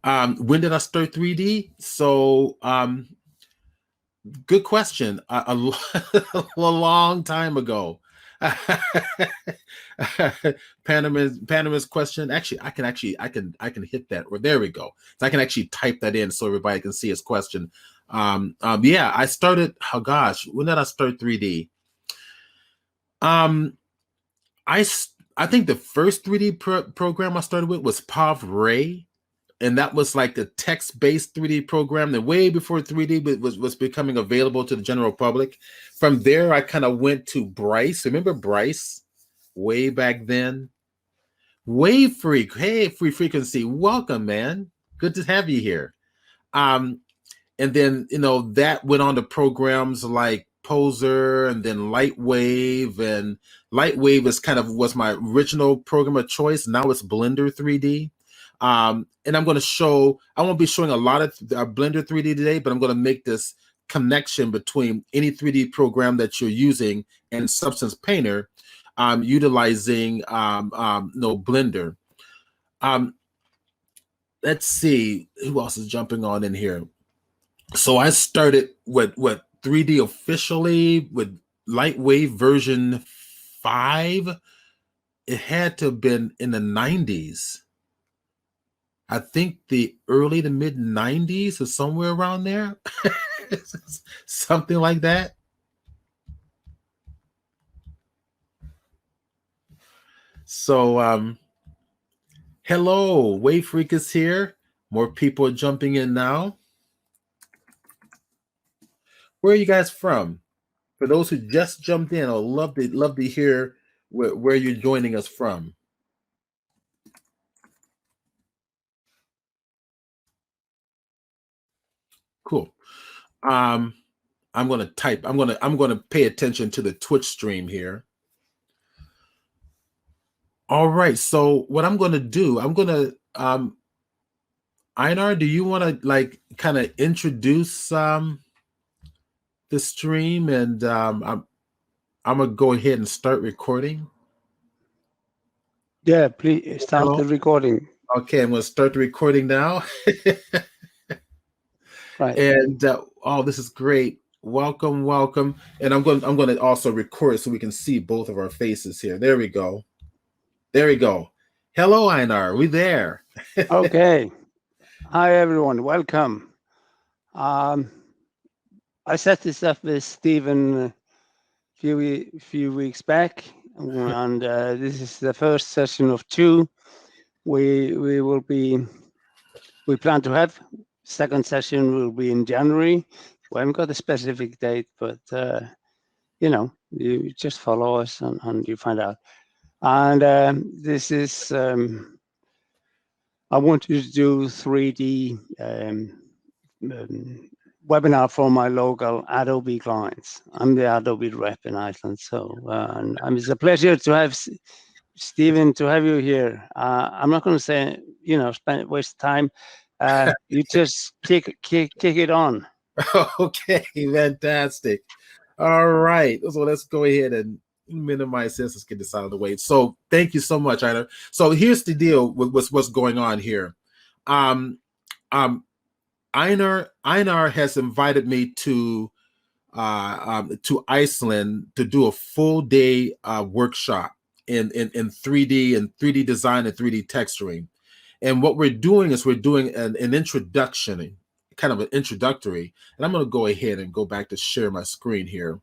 When did I start 3D? So, good question. A long time ago. Panama's question. Actually, I can hit that. Or there we go. So I can actually type that in so everybody can see his question. Yeah, I started. Oh gosh, when did I start 3D? I think the first 3D program I started with was Pav Ray. And that was like the text-based 3D program that way before 3D was becoming available to the general public. From there, I kind of went to Bryce. Remember Bryce? Way back then. Wave Freak. Hey, Free Frequency. Welcome, man. Good to have you here. And then, that went on to programs like Poser and then Lightwave. And Lightwave was my original program of choice. Now it's Blender 3D. And I won't be showing a lot of Blender 3D today, but I'm going to make this connection between any 3D program that you're using and Substance Painter, utilizing Blender. Let's see who else is jumping on in here. So I started with 3D officially with Lightwave version 5. It had to have been in the 90s. I think the early to mid 90s or somewhere around there. Something like that. So, hello, Wave Freak is here. More people are jumping in now. Where are you guys from? For those who just jumped in, I'd love to hear where you're joining us from. Cool. I'm going to pay attention to the Twitch stream here. All right. So what I'm going to do, Einar, do you want to kind of introduce the stream, and I'm going to go ahead and start recording. Yeah, please start the recording. Okay, I'm going to start the recording now. Right. And this is great. Welcome. And I'm going to also record so we can see both of our faces here. There we go. Hello, Einar. We there? Okay. Hi, everyone. Welcome. I set this up with Stephen a few weeks back, and this is the first session of 2. We plan to have second session will be in January. We haven't got a specific date, but you just follow us and you find out. And this is I wanted to do 3D webinar for my local Adobe clients. I'm the Adobe rep in Iceland, so and it's a pleasure to have Stephen, to have you here. I'm not going to say waste time. You just kick it on. Okay, fantastic. All right, so let's go ahead and minimize this. Let's get this out of the way. So thank you so much, Einar. So here's the deal with what's going on here. Einar has invited me to Iceland to do a full day workshop in 3D and 3D design and 3D texturing. And what we're doing is we're doing an introduction, kind of an introductory. And I'm going to go ahead and go back to share my screen here.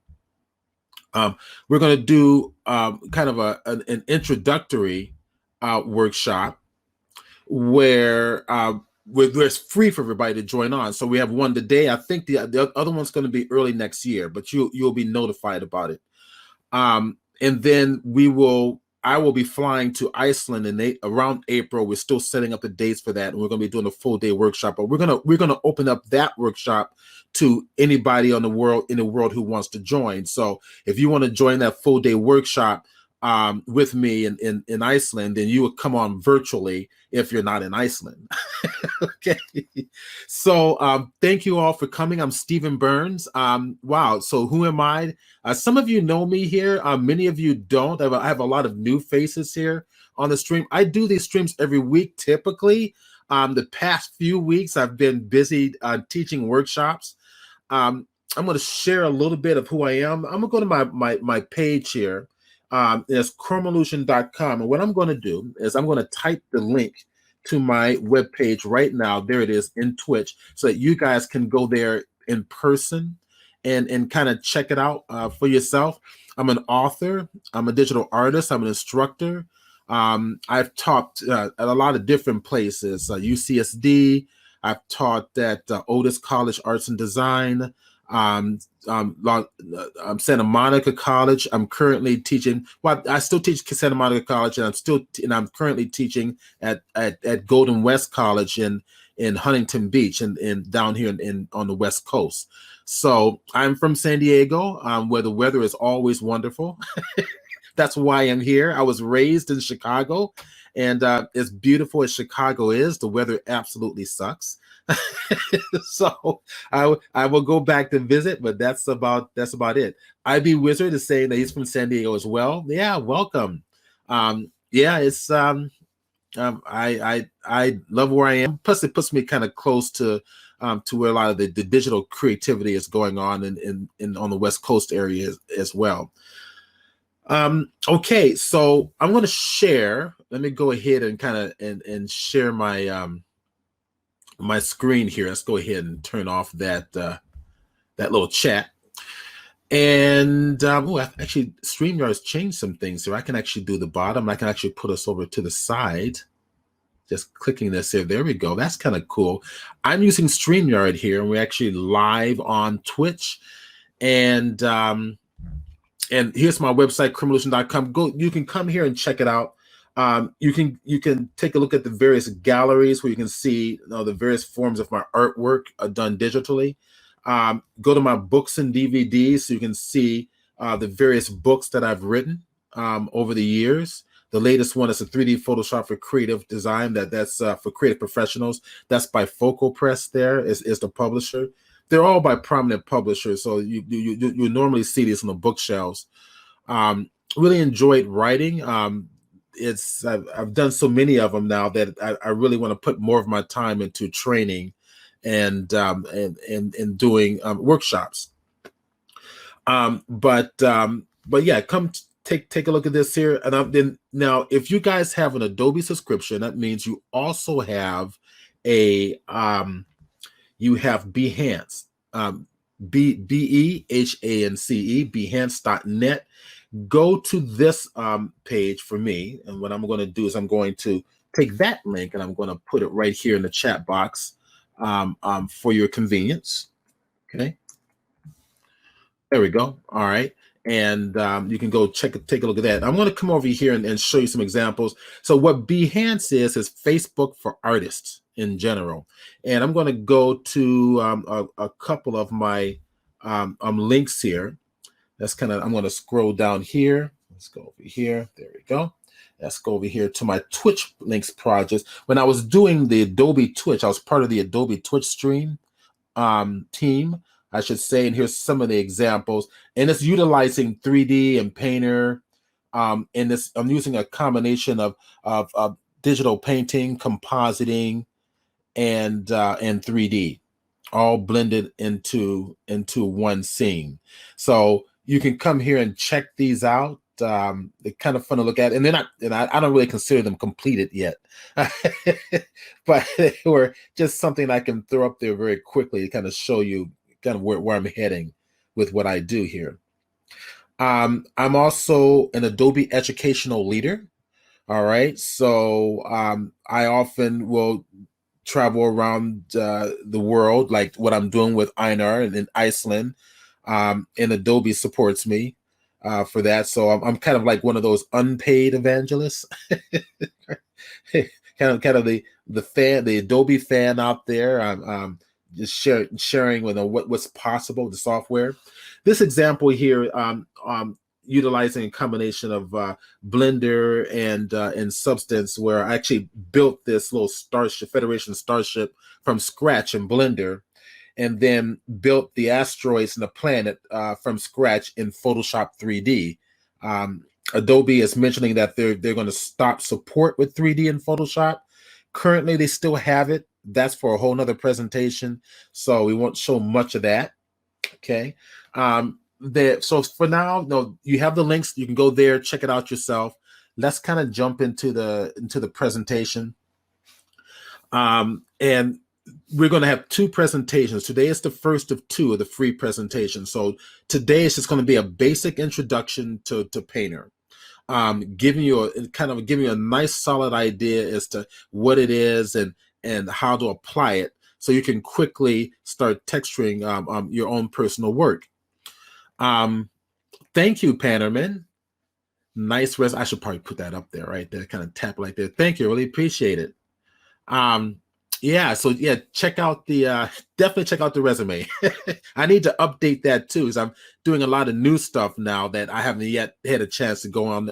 We're going to do kind of an introductory workshop where it's free for everybody to join on. So we have one today. I think the other one's going to be early next year, but you'll be notified about it. And then I will be flying to Iceland around April. We're still setting up the dates for that, and we're going to be doing a full day workshop. But we're gonna open up that workshop to anybody in the world who wants to join. So if you want to join that full day workshop with me in Iceland, then you would come on virtually if you're not in Iceland. Okay. So thank you all for coming. I'm Stephen Burns. Wow. So who am I? Some of you know me here. Many of you don't. I have a lot of new faces here on the stream. I do these streams every week typically. The past few weeks, I've been busy teaching workshops. I'm going to share a little bit of who I am. I'm going to go to my page here. It's chromolution.com. And what I'm going to do is I'm going to type the link to my webpage right now. There it is in Twitch, so that you guys can go there in person and kind of check it out for yourself. I'm an author. I'm a digital artist. I'm an instructor. I've taught at a lot of different places, UCSD. I've taught at Otis College Arts and Design, Santa Monica College. I'm currently teaching. Well, I still teach Santa Monica College, and I'm currently teaching at Golden West College in Huntington Beach and down here on the West Coast. So I'm from San Diego, where the weather is always wonderful. That's why I'm here. I was raised in Chicago, and as beautiful as Chicago is, the weather absolutely sucks. So I will go back to visit, but that's about it. IB Wizard is saying that he's from San Diego as well. Yeah, welcome. Yeah, it's I love where I am. Plus, it puts me kind of close to where a lot of the digital creativity is going on in on the West Coast area as well. Okay, so I'm going to share. Let me go ahead and kind of and share my my screen here. Let's go ahead and turn off that that little chat. And actually, StreamYard's changed some things, so I can actually do the bottom. I can actually put us over to the side. Just clicking this here. There we go. That's kind of cool. I'm using StreamYard here, and we're actually live on Twitch. And here's my website, chromolution.com. Go. You can come here and check it out. You can take a look at the various galleries where you can see the various forms of my artwork done digitally. Go to my books and DVDs so you can see the various books that I've written over the years. The latest one is a 3D Photoshop for creative design. That's for creative professionals. That's by Focal Press. There is the publisher. They're all by prominent publishers, so you normally see these on the bookshelves. Really enjoyed writing. I've done so many of them now that I really want to put more of my time into training and doing workshops. But yeah, come take a look at this here. And then now, if you guys have an Adobe subscription, that means you also have a you have Behance, BEHANCE, Behance.net. Go to this page for me, and what I'm going to do is I'm going to take that link and I'm going to put it right here in the chat box for your convenience. Okay, there we go. All right, and you can go take a look at that. I'm going to come over here and show you some examples. So what Behance is Facebook for artists in general, and I'm going to go to a couple of my links here. That's kind of, I'm going to scroll down here. Let's go over here. There we go. Let's go over here to my Twitch links projects. When I was doing the Adobe Twitch, I was part of the Adobe Twitch stream team, I should say. And here's some of the examples. And it's utilizing 3D and Painter. And this, I'm using a combination of digital painting, compositing, and 3D, all blended into one scene. So you can come here and check these out. They're kind of fun to look at, and they're not. And I don't really consider them completed yet, but they were just something I can throw up there very quickly to kind of show you kind of where I'm heading with what I do here. I'm also an Adobe educational leader. All right, so I often will travel around the world, like what I'm doing with Einar in Iceland. And Adobe supports me for that. So I'm kind of like one of those unpaid evangelists, kind of the fan, the Adobe fan out there. I'm just sharing with what's possible with the software. This example here, utilizing a combination of Blender and Substance, where I actually built this little starship, Federation starship, from scratch in Blender, and then built the asteroids and the planet from scratch in Photoshop 3D. Adobe is mentioning that they're going to stop support with 3D in Photoshop Currently, they still have it. That's for a whole nother presentation, so we won't show much of that. Okay. So for now, no, you have the links. You can go there, check it out yourself. Let's kind of jump into the presentation. And we're going to have two presentations. Today is the first of two of the free presentations. So today is just going to be a basic introduction to Painter, giving you a nice solid idea as to what it is and how to apply it, so you can quickly start texturing your own personal work. Thank you, Painterman. Nice I should probably put that up there, right there, kind of tap like that. Thank you, really appreciate it. So check out the definitely check out the resume. I need to update that too, because I'm doing a lot of new stuff now that I haven't yet had a chance to go on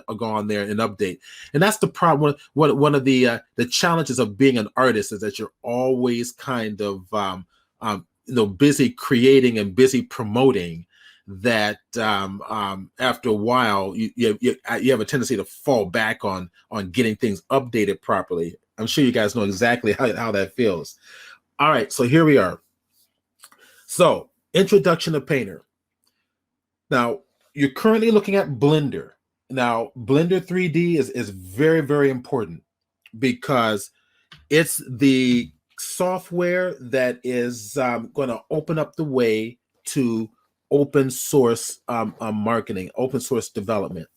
there and update. And that's the problem. One of the challenges of being an artist is that you're always kind of busy creating and busy promoting, that after a while you have a tendency to fall back on getting things updated properly. I'm sure you guys know exactly how that feels. All right, so here we are. So, introduction to Painter. Now, you're currently looking at Blender. Now, Blender 3D is very, very important, because it's the software that is going to open up the way to open source marketing, open source development.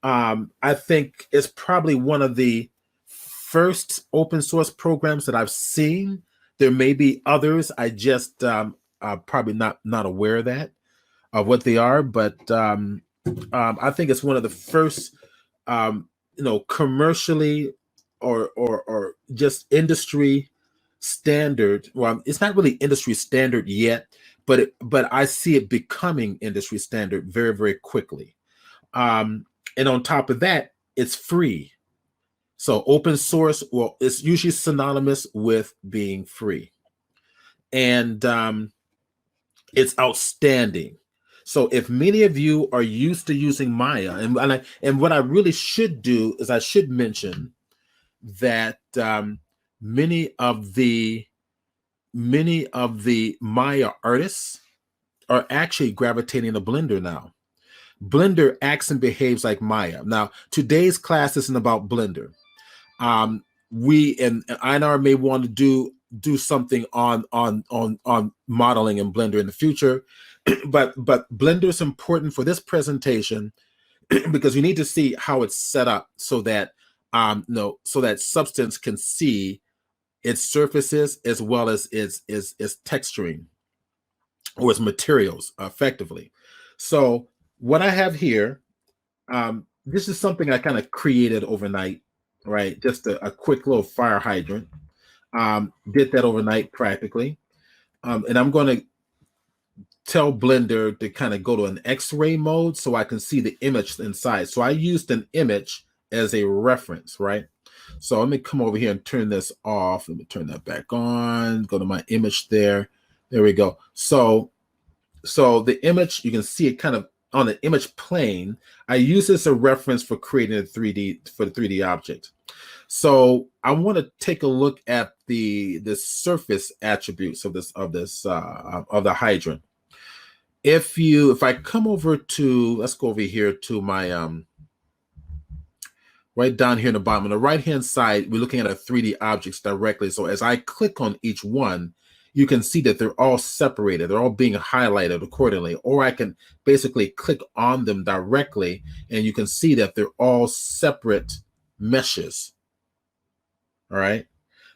I think it's probably one of the first open source programs that I've seen. There may be others. I just probably not aware of what they are, but I think it's one of the first, commercially or just industry standard. Well, it's not really industry standard yet, but I see it becoming industry standard very, very quickly. And on top of that, it's free. So open source, well, it's usually synonymous with being free. And it's outstanding. So if many of you are used to using Maya, and what I really should do is I should mention that many of the Maya artists are actually gravitating to Blender now. Blender acts and behaves like Maya. Now, today's class isn't about Blender. We and Einar may want to do something on modeling in Blender in the future, but Blender is important for this presentation because you need to see how it's set up so that so that Substance can see its surfaces as well as its texturing or its materials effectively. So what I have here, this is something I kind of created overnight. Right, just a quick little fire hydrant. Did that overnight practically, and I'm going to tell Blender to kind of go to an X-ray mode so I can see the image inside. So I used an image as a reference, right? So let me come over here and turn this off. Let me turn that back on. Go to my image there. There we go. So the image, you can see it kind of on the image plane. I use this as a reference for creating a 3D object. So I want to take a look at the surface attributes of the hydrant. If I come over to, let's go over here to my right down here in the bottom on the right hand side, we're looking at our 3D objects directly. So as I click on each one, you can see that they're all separated. They're all being highlighted accordingly. Or I can basically click on them directly, and you can see that they're all separate meshes. All right.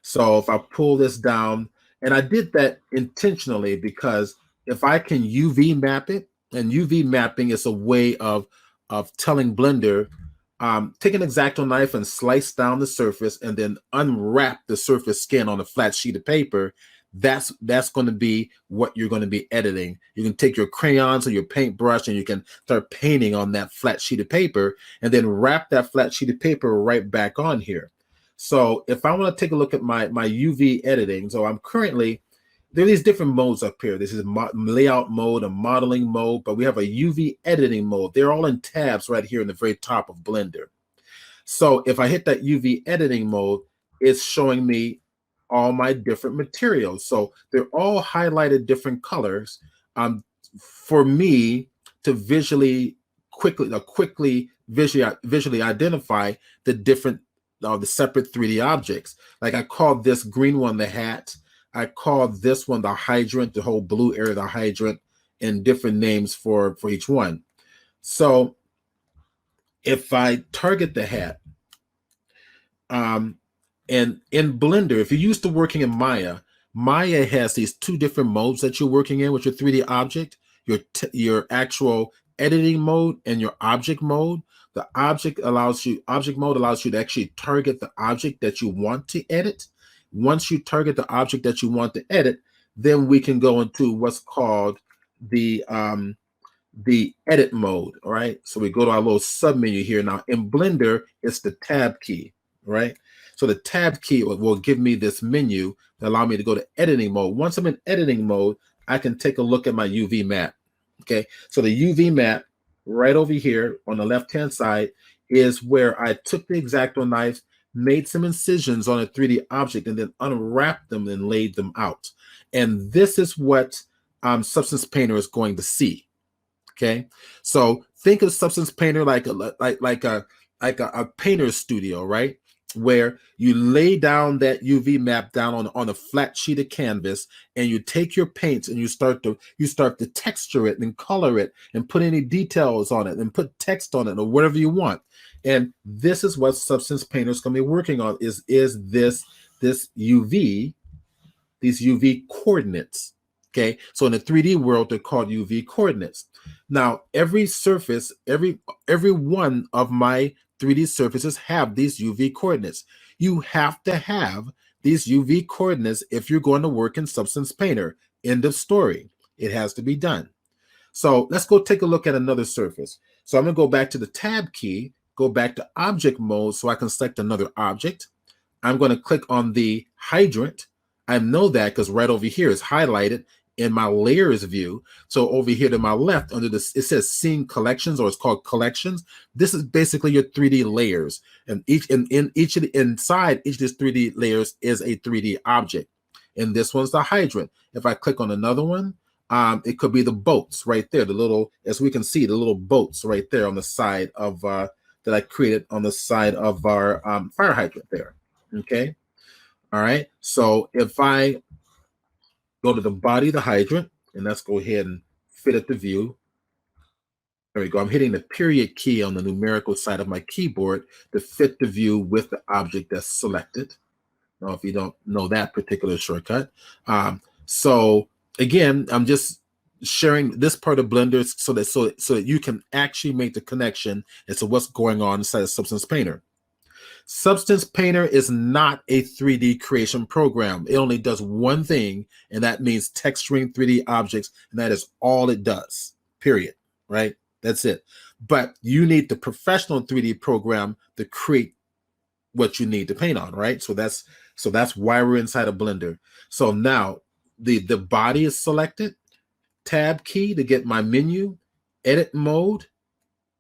So if I pull this down, and I did that intentionally because if I can UV map it, and UV mapping is a way of telling Blender, take an X-Acto knife and slice down the surface and then unwrap the surface skin on a flat sheet of paper. That's going to be what you're going to be editing. You can take your crayons or your paintbrush and you can start painting on that flat sheet of paper and then wrap that flat sheet of paper right back on here. So if I want to take a look at my UV editing, so I'm currently, there are these different modes up here. This is layout mode, a modeling mode, but we have a UV editing mode. They're all in tabs right here in the very top of Blender. So if I hit that UV editing mode, it's showing me all my different materials. So they're all highlighted different colors for me to quickly visually identify the different the separate 3D objects. Like I called this green one the hat. I called this one the hydrant, the whole blue area, the hydrant, and different names for each one. So if I target the hat, and in Blender, if you're used to working in Maya, Maya has these two different modes that you're working in with your 3D object, your actual editing mode and your object mode. The object mode allows you to actually target the object that you want to edit. Once you target the object that you want to edit, then we can go into what's called the edit mode. All right. So we go to our little sub menu here. Now in Blender, it's the tab key, right? So the tab key will give me this menu to allow me to go to editing mode. Once I'm in editing mode, I can take a look at my UV map. Okay, so the UV map right over here on the left-hand side is where I took the X-Acto knife, made some incisions on a 3D object, and then unwrapped them and laid them out. And this is what Substance Painter is going to see. Okay, so think of Substance Painter like a painter's studio, right? Where you lay down that UV map down on a flat sheet of canvas, and you take your paints and you start to texture it and color it and put any details on it and put text on it or whatever you want. And this is what Substance Painter is going to be working on is this UV, these UV coordinates. Okay, so in the 3D world, they're called UV coordinates. Now, every surface, every one of my 3D surfaces have these UV coordinates. You have to have these UV coordinates if you're going to work in Substance Painter. End of story. It has to be done. So let's go take a look at another surface. So I'm going to go back to the tab key, go back to object mode so I can select another object. I'm going to click on the hydrant. I know that because right over here is highlighted in my layers view. So over here to my left under this, it says scene collections, or it's called collections. This is basically your 3D layers. And inside each of these 3D layers is a 3D object. And this one's the hydrant. If I click on another one, it could be the boats right there. The little, as we can see, the little boats right there on the side of that I created on the side of our fire hydrant there. Okay. All right. So if I go to the body of the hydrant, and let's go ahead and fit at the view. There we go. I'm hitting the period key on the numerical side of my keyboard to fit the view with the object that's selected. Now, if you don't know that particular shortcut. So again, I'm just sharing this part of Blender so that you can actually make the connection as to what's going on inside of Substance Painter. Substance Painter is not a 3D creation program. It only does one thing, and that means texturing 3D objects, and that is all it does, period, right? That's it. But you need the professional 3D program to create what you need to paint on, right? So that's why we're inside of Blender. So now the body is selected, tab key to get my menu, edit mode.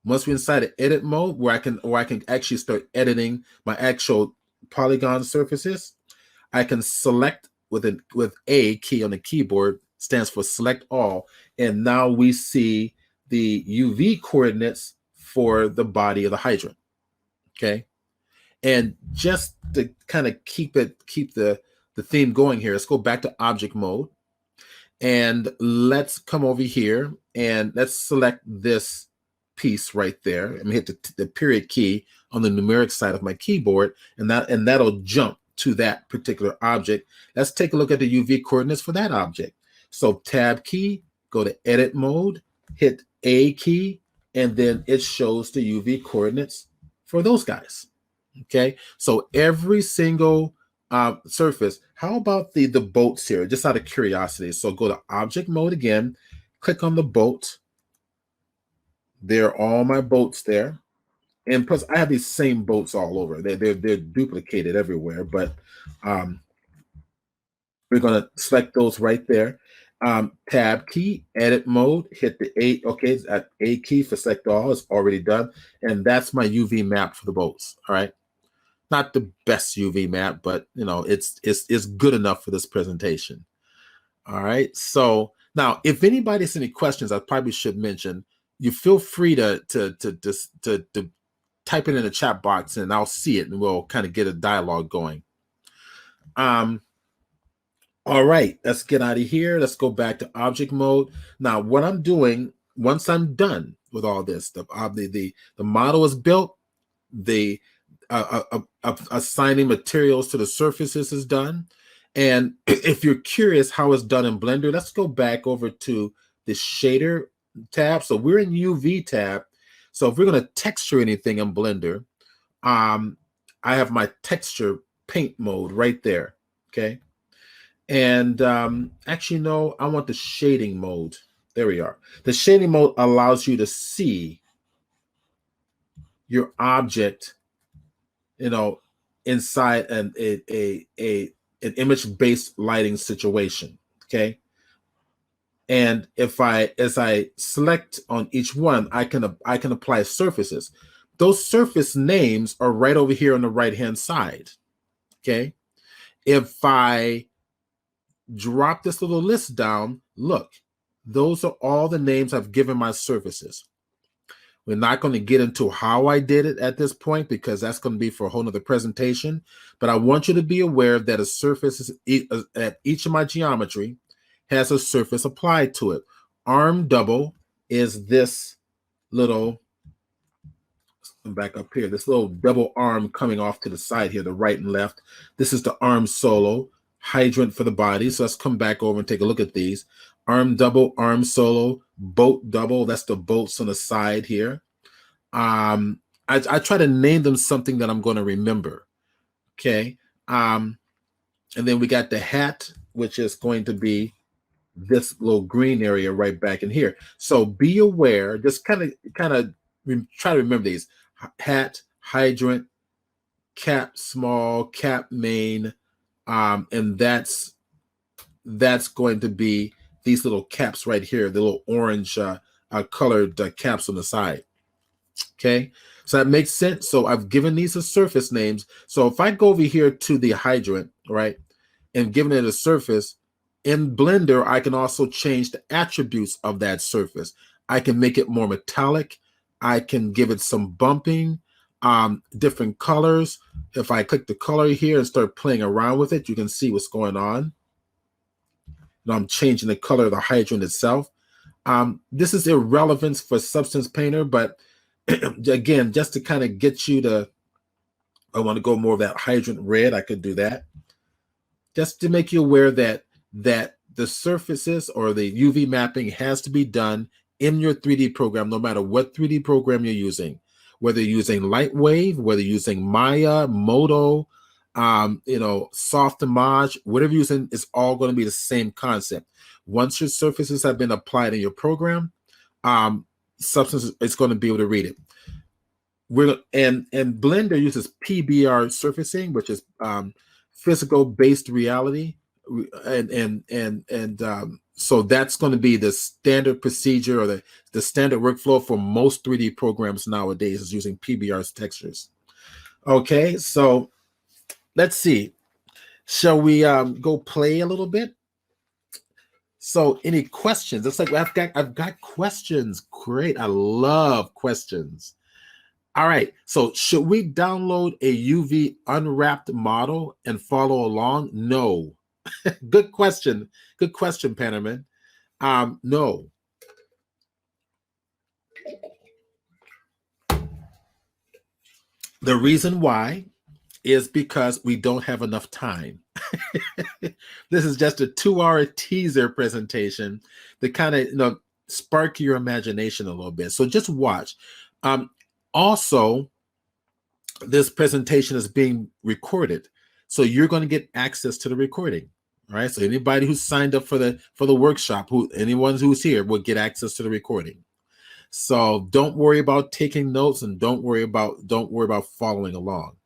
Once we're inside of edit mode, where I can actually start editing my actual polygon surfaces, I can select with a key on the keyboard, stands for select all, and now we see the UV coordinates for the body of the hydrant. Okay, and just to kind of keep the theme going here, let's go back to object mode, and let's come over here and let's select this piece right there. I'm gonna hit the period key on the numeric side of my keyboard, and that'll jump to that particular object. Let's take a look at the UV coordinates for that object. So tab key, go to edit mode, hit A key, and then it shows the UV coordinates for those guys. Okay, so every single surface. How about the boats here? Just out of curiosity. So go to object mode again, click on the boat. There are all my boats there. And plus, I have these same boats all over. They're duplicated everywhere, but we're going to select those right there. Tab key, edit mode, hit the A. Okay, at A key for select all is already done. And that's my UV map for the boats. All right. Not the best UV map, but you know, it's good enough for this presentation. All right. So now, if anybody has any questions, I probably should mention, you feel free to type it in the chat box, and I'll see it, and we'll kind of get a dialogue going. All right, let's get out of here. Let's go back to object mode. Now, what I'm doing once I'm done with all this, the model is built, the assigning materials to the surfaces is done. And if you're curious how it's done in Blender, let's go back over to the shader tab. So we're in UV tab. So if we're going to texture anything in Blender, I have my texture paint mode right there. Okay. And actually, no, I want the shading mode. There we are. The shading mode allows you to see your object, you know, inside an image-based lighting situation. Okay. And as I select on each one, I can apply surfaces. Those surface names are right over here on the right-hand side. Okay. If I drop this little list down, look, those are all the names I've given my surfaces. We're not going to get into how I did it at this point, because that's going to be for a whole nother presentation. But I want you to be aware that a surface at each of my geometry has a surface applied to it. Arm double is this little, back up here, this little double arm coming off to the side here, the right and left. This is the arm solo. Hydrant for the body. So let's come back over and take a look at these. Arm double, arm solo, boat double. That's the bolts on the side here. I try to name them something that I'm going to remember. Okay. And then we got the hat, which is going to be this little green area right back in here. So be aware, just kind of try to remember these. Hat, hydrant, cap small, cap main, and that's going to be these little caps right here, the little orange colored caps on the side. Okay, so that makes sense. So I've given these a surface names. So if I go over here to the hydrant, right, and given it a surface, in Blender, I can also change the attributes of that surface. I can make it more metallic. I can give it some bumping, different colors. If I click the color here and start playing around with it, you can see what's going on. Now I'm changing the color of the hydrant itself. This is irrelevant for Substance Painter, but again, just to kind of get you to, I want to go more of that hydrant red, I could do that. Just to make you aware that the surfaces or the UV mapping has to be done in your 3D program, no matter what 3D program you're using. Whether you're using Lightwave, whether you're using Maya, Modo, Soft Image, whatever you're using, it's all going to be the same concept. Once your surfaces have been applied in your program, Substance is going to be able to read it. And Blender uses PBR surfacing, which is physical based reality, so that's going to be the standard procedure or the standard workflow for most 3D programs nowadays, is using PBR textures. Okay, so let's see. Shall we go play a little bit? So any questions? It's like I've got questions. Great. I love questions. All right. So should we download a UV unwrapped model and follow along? No. Good question. Good question, Pannerman. No. The reason why is because we don't have enough time. This is just a 2-hour teaser presentation to kind of spark your imagination a little bit. So just watch. Also, this presentation is being recorded, so you're going to get access to the recording. All right. So anybody who's signed up for the workshop, anyone who's here, will get access to the recording. So don't worry about taking notes, and don't worry about following along.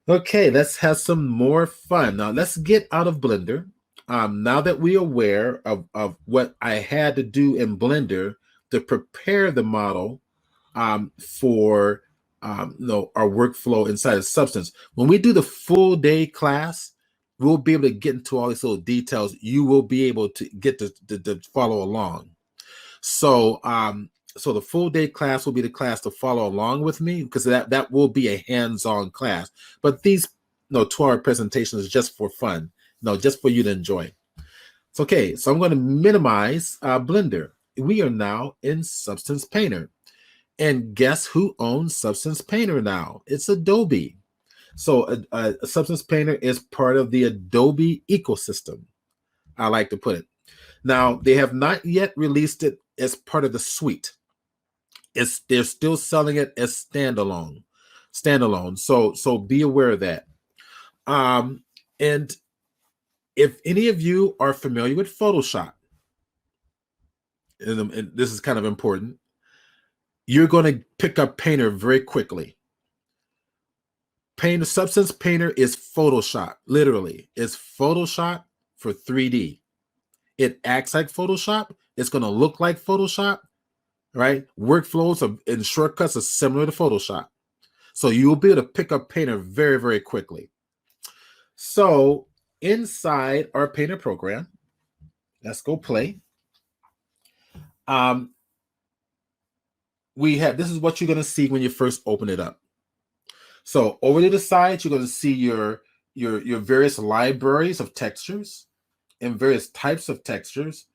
Okay, let's have some more fun. Now let's get out of Blender. Now that we're aware of what I had to do in Blender to prepare the model for our workflow inside of Substance. When we do the full day class, we'll be able to get into all these little details. You will be able to get to follow along. So, so the full day class will be the class to follow along with me, because that will be a hands-on class. But these 2-hour presentations is just for fun, just for you to enjoy. So, okay, so I'm going to minimize Blender. We are now in Substance Painter. And guess who owns Substance Painter now? It's Adobe. So a Substance Painter is part of the Adobe ecosystem, I like to put it. Now, they have not yet released it as part of the suite. They're still selling it as standalone. So be aware of that. And if any of you are familiar with Photoshop, and this is kind of important, you're going to pick up Painter very quickly. Substance Painter is Photoshop, literally. It's Photoshop for 3D. It acts like Photoshop. It's going to look like Photoshop, right? Workflows and shortcuts are similar to Photoshop. So you'll be able to pick up Painter very, very quickly. So inside our Painter program, let's go play. This is what you're going to see when you first open it up. So over to the side, you're going to see your various libraries of textures and various types of textures,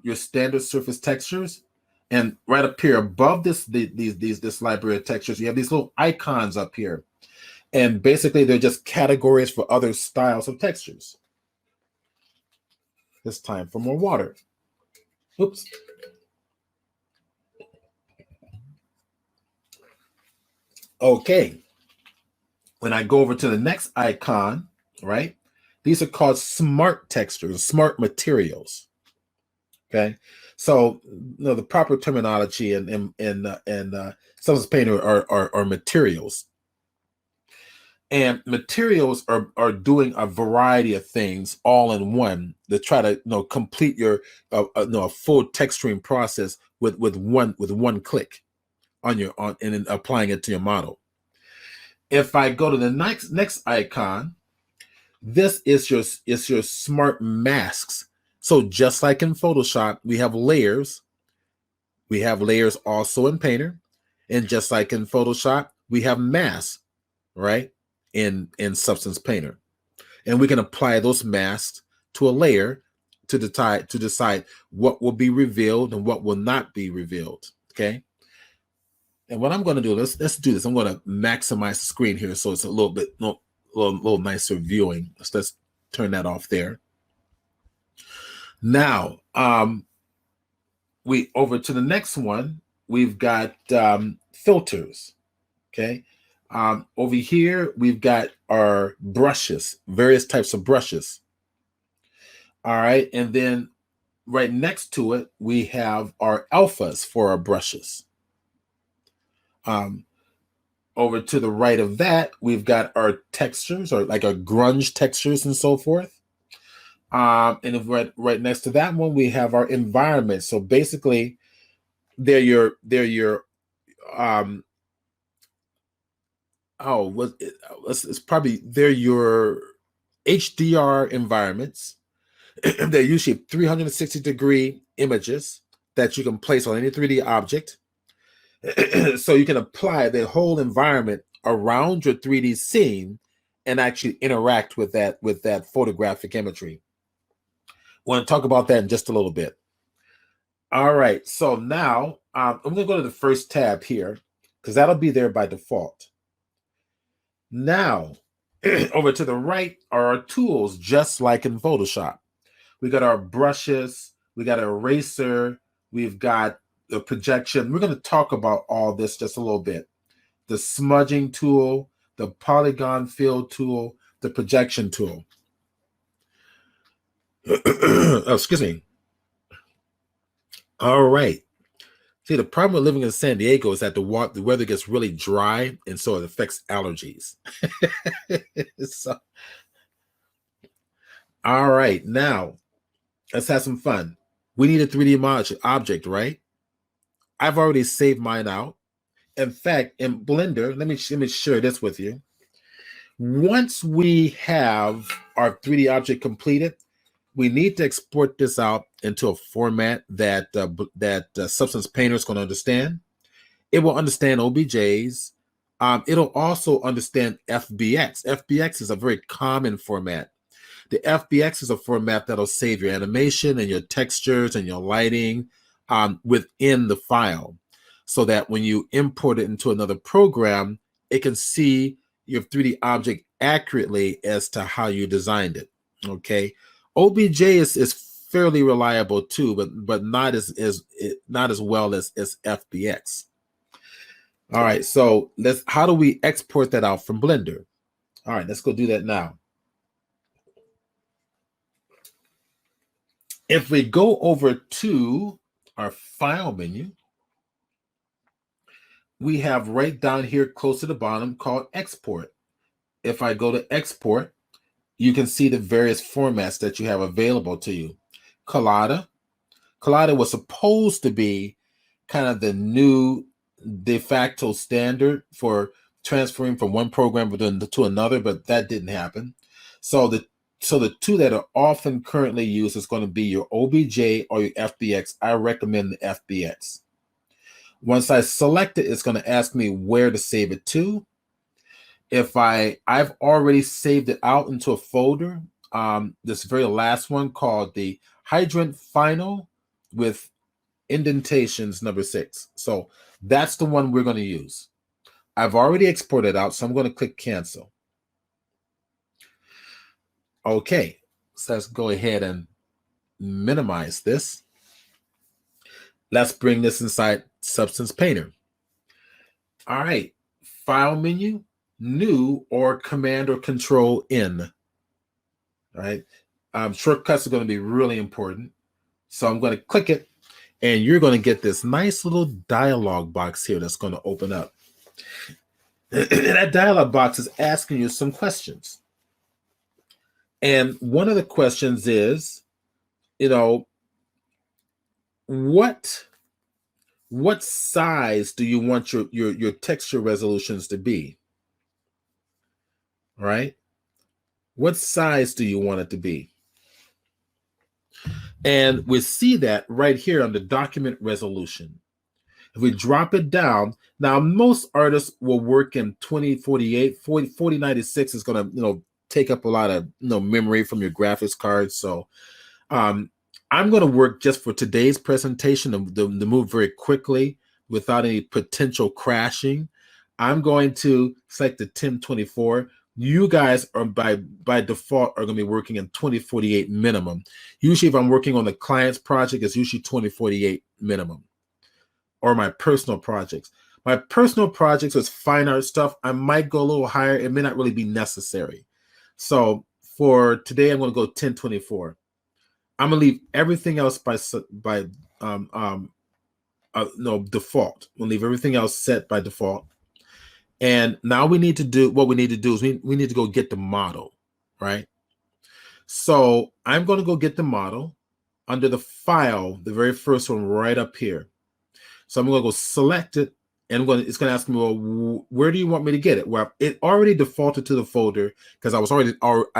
your standard surface textures, and right up here above this library of textures, you have these little icons up here, and basically they're just categories for other styles of textures. It's time for more water. Oops. Okay. When I go over to the next icon, right? These are called smart textures, smart materials. Okay, so the proper terminology in Substance Painter are materials, and materials are doing a variety of things all in one to try to complete your a full texturing process with one click and then applying it to your model. If I go to the next icon, this is your smart masks. So just like in Photoshop, we have layers. We have layers also in Painter. And just like in Photoshop, we have masks, right? In Substance Painter. And we can apply those masks to a layer to decide what will be revealed and what will not be revealed. Okay. And what I'm going to do, let's do this. I'm going to maximize the screen here so it's a little bit little nicer viewing. Let's turn that off there. Now, we over to the next one. We've got filters. Okay. Over here, we've got our brushes, various types of brushes. All right. And then right next to it, we have our alphas for our brushes. Over to the right of that, we've got our textures, or like our grunge textures and so forth. And if right next to that one, we have our environments. So basically, they're your HDR environments. They're usually 360-degree images that you can place on any 3D object. So you can apply the whole environment around your 3D scene and actually interact with that photographic imagery. I want to talk about that in just a little bit. All right, so now I'm going to go to the first tab here because that'll be there by default. Now, over to the right are our tools, just like in Photoshop. We got our brushes, we got an eraser, we've got the projection. We're going to talk about all this just a little bit. The smudging tool, the polygon fill tool, the projection tool. Oh, excuse me. All right. See, the problem with living in San Diego is that the weather gets really dry, and so it affects allergies. So, all right, now let's have some fun. We need a 3D object, right? I've already saved mine out, in fact, in Blender, let me share this with you. Once we have our 3D object completed, we need to export this out into a format that Substance Painter is going to understand. It will understand OBJs. It'll also understand FBX. FBX is a very common format. The FBX is a format that'll save your animation and your textures and your lighting within the file, so that when you import it into another program, it can see your 3D object accurately as to how you designed it. Okay, OBJ is fairly reliable too, but not as well as FBX. All right, so how do we export that out from Blender? All right, let's go do that now. If we go over to our file menu, we have right down here close to the bottom called export. If I go to export, you can see the various formats that you have available to you. Collada was supposed to be kind of the new de facto standard for transferring from one program to another, but that didn't happen. So the two that are often currently used is going to be your OBJ or your FBX. I recommend the FBX. Once I select it, it's going to ask me where to save it to. If I've already saved it out into a folder, this very last one called the Hydrant Final with indentations number 6. So that's the one we're going to use. I've already exported out, so I'm going to click cancel. Okay, so let's go ahead and minimize this. Let's bring this inside Substance Painter. All right, file menu, new, or Command or Control N. All right, shortcuts are going to be really important. So I'm going to click it, and you're going to get this nice little dialog box here that's going to open up. And that dialog box is asking you some questions. And one of the questions is, what size do you want your texture resolutions to be? All right? What size do you want it to be? And we see that right here on the document resolution. If we drop it down, now most artists will work in 2048, 4096 is going to, take up a lot of, memory from your graphics card. So I'm going to work just for today's presentation to move very quickly without any potential crashing. I'm going to select the 1024. You guys are by default are going to be working in 2048 minimum. Usually if I'm working on the client's project, it's usually 2048 minimum, or my personal projects. My personal projects with fine art stuff, I might go a little higher. It may not really be necessary. So for today, I'm going to go 1024. I'm going to leave everything else by default. We'll leave everything else set by default. And now what we need to do is we need to go get the model, right? So I'm going to go get the model under the file, the very first one right up here. So I'm going to go select it, and it's going to ask me, well, where do you want me to get it? Well, it already defaulted to the folder because I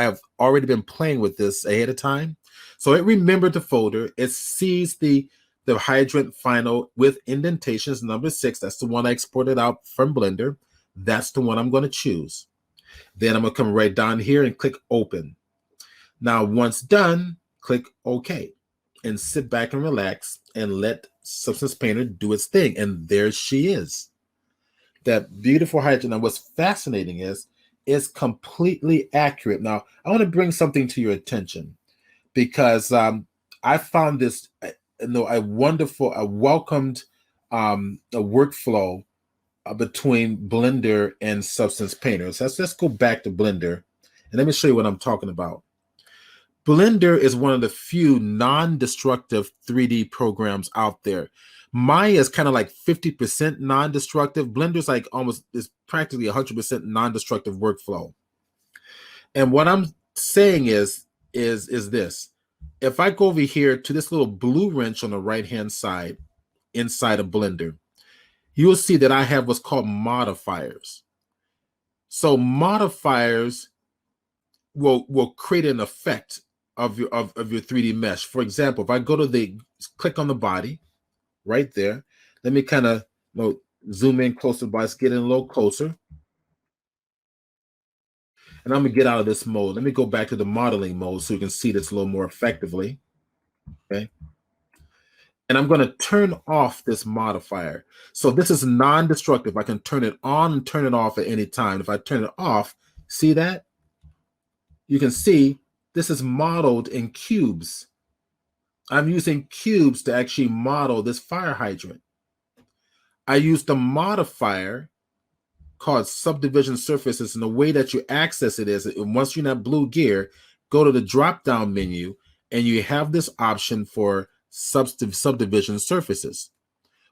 have already been playing with this ahead of time. So it remembered the folder. It sees the Hydrant Final with indentations number 6. That's the one I exported out from Blender. That's the one I'm going to choose. Then I'm going to come right down here and click Open. Now, once done, click OK and sit back and relax and let Substance Painter do its thing. And there she is. That beautiful hydrant. Now, what's fascinating is it's completely accurate. Now, I want to bring something to your attention because I found this a welcomed a workflow between Blender and Substance Painter. So let's go back to Blender and let me show you what I'm talking about. Blender is one of the few non-destructive 3D programs out there. Maya is kind of like 50% non-destructive. Blender's like is practically 100% non-destructive workflow. And what I'm saying is this. If I go over here to this little blue wrench on the right-hand side inside of Blender, you will see that I have what's called modifiers. So modifiers will create an effect of your 3D mesh. For example, if I go to click on the body right there, let me kind of zoom in closer, but let's get in a little closer. And I'm gonna get out of this mode. Let me go back to the modeling mode so you can see this a little more effectively. Okay. And I'm gonna turn off this modifier. So this is non-destructive. I can turn it on and turn it off at any time. If I turn it off, see that? You can see this is modeled in cubes. I'm using cubes to actually model this fire hydrant. I used a modifier called Subdivision Surfaces, and the way that you access it is once you're in that blue gear, go to the drop-down menu, and you have this option for Subdivision Surfaces.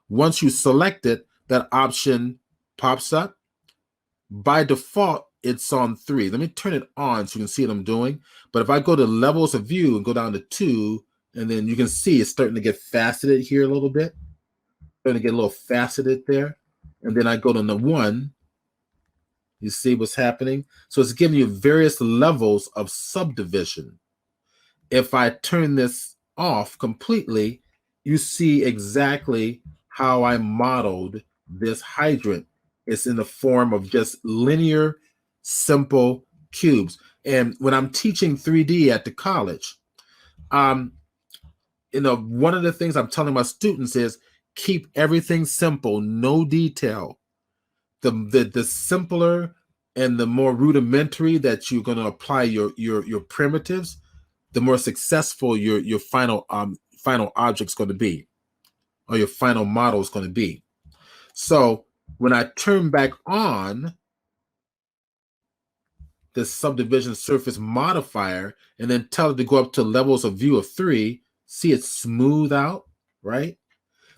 Once you select it, that option pops up. By default, it's on 3. Let me turn it on so you can see what I'm doing. But if I go to levels of view and go down to 2, and then you can see it's starting to get faceted here a little bit. Starting to get a little faceted there. And then I go to the 1. You see what's happening? So it's giving you various levels of subdivision. If I turn this off completely, you see exactly how I modeled this hydrant. It's in the form of just linear, simple cubes. And when I'm teaching 3D at the college, one of the things I'm telling my students is keep everything simple, no detail. The simpler and the more rudimentary that you're going to apply your primitives, the more successful your final object's going to be, or your final model is going to be. So when I turn back on this subdivision surface modifier and then tell it to go up to levels of view of 3, see it smooth out, right?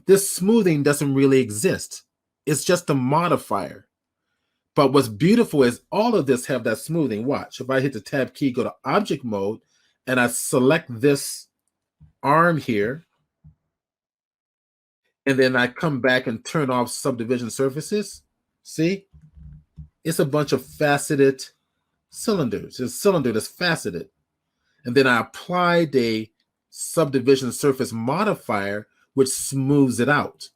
This smoothing doesn't really exist. It's just a modifier. But what's beautiful is all of this have that smoothing. Watch, if I hit the tab key, go to object mode, and I select this arm here, and then I come back and turn off subdivision surfaces, see? It's a bunch of faceted cylinders. It's a cylinder that's faceted. And then I applied a subdivision surface modifier, which smooths it out.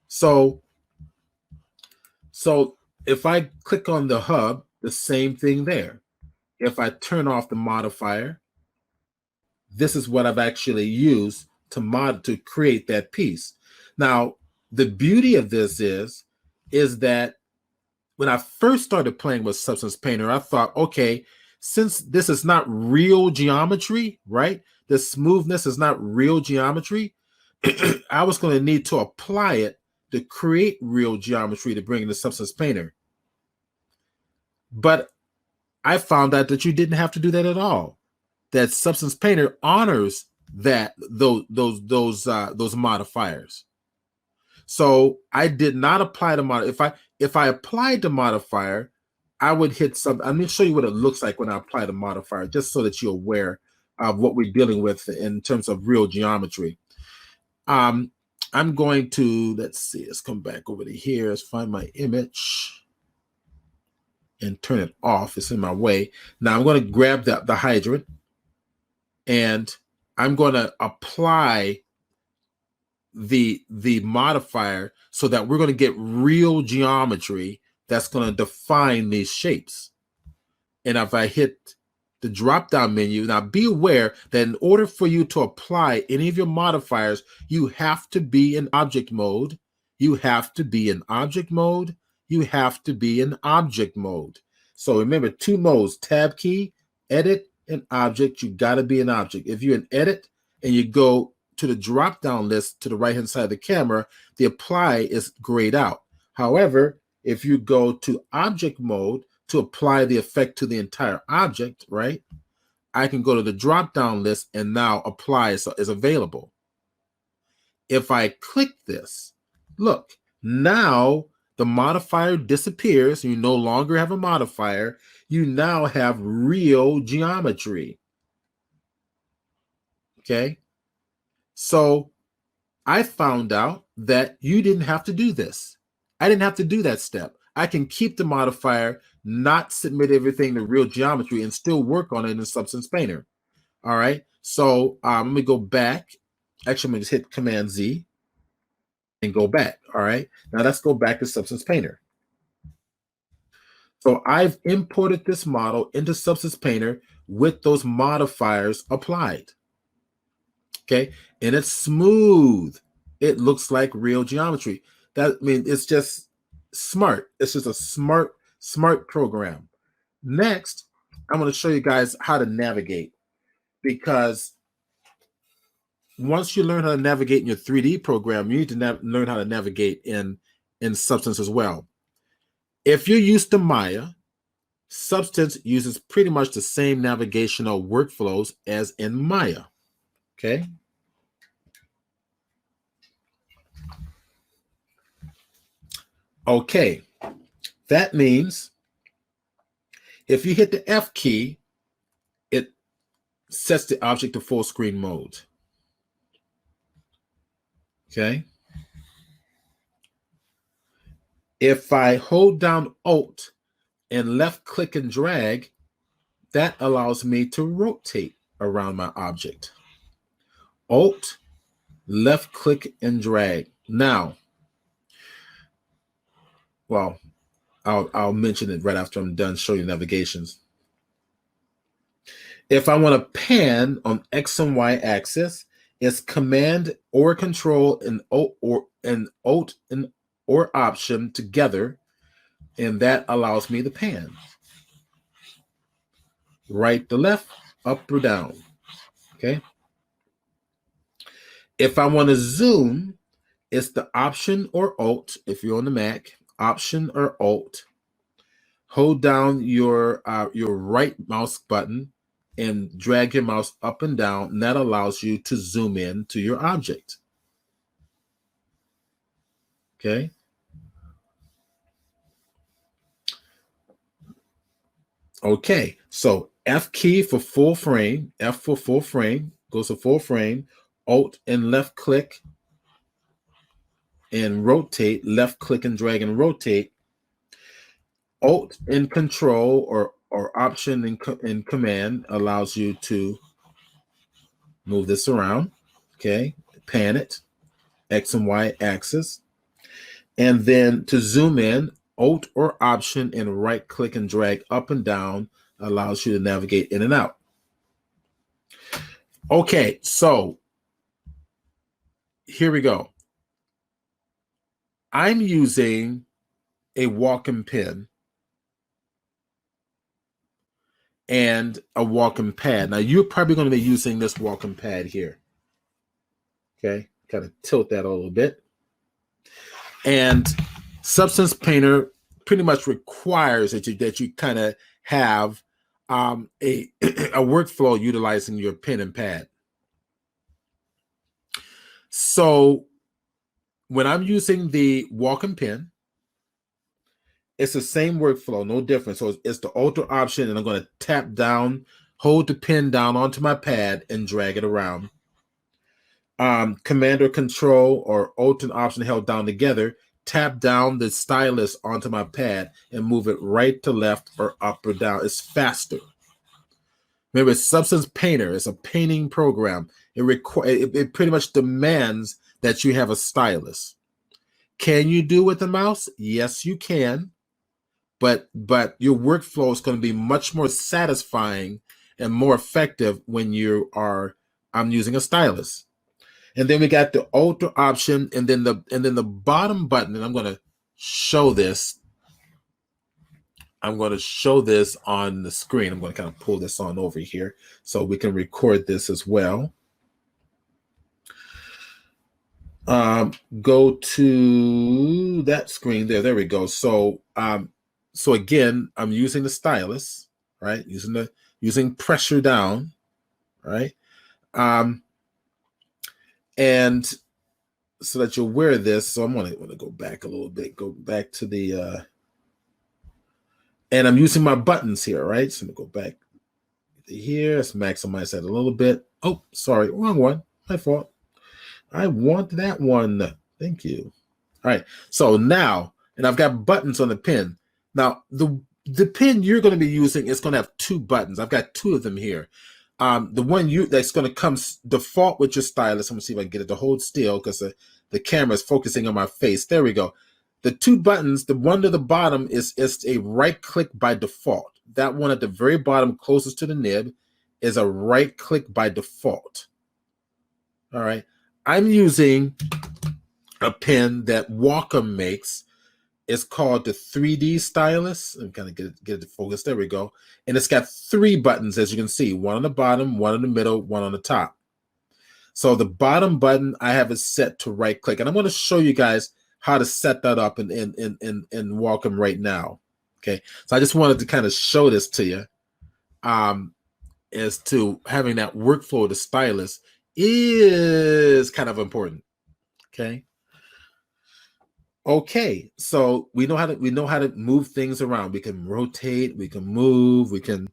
So if I click on the hub, the same thing there. If I turn off the modifier, this is what I've actually used to create that piece. Now, the beauty of this is that when I first started playing with Substance Painter, I thought, okay, since this is not real geometry, right? The smoothness is not real geometry, I was going to need to apply it to create real geometry to bring in the Substance Painter. But I found out that you didn't have to do that at all. That Substance Painter honors those modifiers. So I did not apply the modifier. If I applied the modifier, I would hit some. I'm going to show you what it looks like when I apply the modifier, just so that you're aware of what we're dealing with in terms of real geometry. I'm going to, let's see, let's come back over to here. Let's find my image and turn it off. It's in my way. Now I'm going to grab the hydrant, and I'm going to apply the modifier so that we're going to get real geometry that's going to define these shapes. And if I hit the drop down menu, now be aware that in order for you to apply any of your modifiers, you have to be in object mode. You have to be in object mode. You have to be in object mode. So remember, 2 modes: tab key, edit, and object. You got to be in object. If you're in edit and you go to the drop down list to the right hand side of the camera, the apply is grayed out. However, if you go to object mode to apply the effect to the entire object, right, I can go to the drop down list and now apply is available. If I click this, look, now the modifier disappears. You no longer have a modifier. You now have real geometry. Okay. So I found out that you didn't have to do this. I didn't have to do that step. I can keep the modifier, not submit everything to real geometry, and still work on it in Substance Painter. All right. So let me go back. Actually, I'm going to just hit Command Z and go back. All right. Now let's go back to Substance Painter. So I've imported this model into Substance Painter with those modifiers applied. Okay. And it's smooth. It looks like real geometry. That, I mean, it's just smart. It's just a smart program. Next, I'm going to show you guys how to navigate, because once you learn how to navigate in your 3D program, you need to learn how to navigate in Substance as well. If you're used to Maya, Substance uses pretty much the same navigational workflows as in Maya. Okay. Okay. That means if you hit the F key, it sets the object to full screen mode. Okay. If I hold down Alt and left click and drag, that allows me to rotate around my object. Alt, left click and drag. Now, well, I'll mention it right after I'm done showing you navigations. If I want to pan on X and Y axis, it's Command or Control and Alt or Option together, and that allows me to pan. Right to left, up or down. Okay. If I want to zoom, it's the Option or Alt. If you're on the Mac, Option or Alt. Hold down your right mouse button and drag your mouse up and down, and that allows you to zoom in to your object. Okay. Okay, so F key for full frame, F for full frame, goes to full frame, Alt and left click and rotate, left click and drag and rotate. Alt and Control or Option and Command allows you to move this around. Okay, pan it, X and Y axis. And then to zoom in, Alt or Option and right click and drag up and down allows you to navigate in and out. Okay, so here we go. I'm using a walking pen and a walking pad. Now you're probably going to be using this walking pad here. Okay, kind of tilt that a little bit. And Substance Painter pretty much requires that you kind of have a workflow utilizing your pen and pad. So when I'm using the walking pen, it's the same workflow, no different. So it's the Alt or Option, and I'm going to tap down, hold the pen down onto my pad, and drag it around. Command or Control or Alt and Option held down together, tap down the stylus onto my pad and move it right to left or up or down. It's faster. Remember, it's Substance Painter. It's a painting program. It pretty much demands that you have a stylus. Can you do it with the mouse? Yes, you can. But your workflow is going to be much more satisfying and more effective when I'm using a stylus. And then we got the Alt or Option, and then the bottom button, and I'm going to show this. I'm going to show this on the screen. I'm going to kind of pull this on over here so we can record this as well. Go to that screen there. There we go. So again, I'm using the stylus, right? Using pressure down, right? And so that you're aware of this, so I'm going to go back a little bit, go back to the, and I'm using my buttons here, right? So I'm going to go back to here. Let's maximize that a little bit. Oh, sorry, wrong one. My fault. I want that one. Thank you. All right. So now, and I've got buttons on the pen. Now, the pen you're going to be using is going to have two buttons. I've got two of them here. The one that's going to come default with your stylus. I'm going to see if I can get it to hold still because the camera is focusing on my face. There we go. The two buttons, the one to the bottom is a right click by default. That one at the very bottom closest to the nib is a right click by default. All right. I'm using a pen that Wacom makes. It's called the 3D Stylus. I'm kind of get it to focus. There we go. And it's got three buttons, as you can see. One on the bottom, one in the middle, one on the top. So the bottom button, I have it set to right click. And I'm going to show you guys how to set that up in Wacom right now. Okay. So I just wanted to kind of show this to you. As to having that workflow of the stylus is kind of important. Okay. Okay, so we know how to move things around. We can rotate, we can move, we can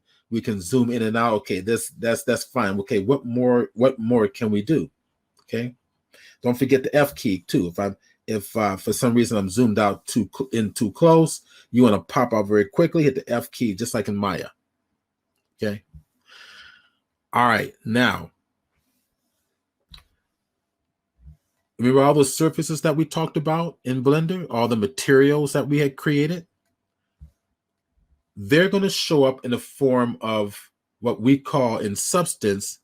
zoom in and out. Okay, that's fine. Okay, what more can we do? Okay, don't forget the F key too. If for some reason I'm zoomed out too close, you want to pop out very quickly, hit the F key just like in Maya. Okay. All right, now remember all those surfaces that we talked about in Blender, all the materials that we had created? They're going to show up in the form of what we call in Substance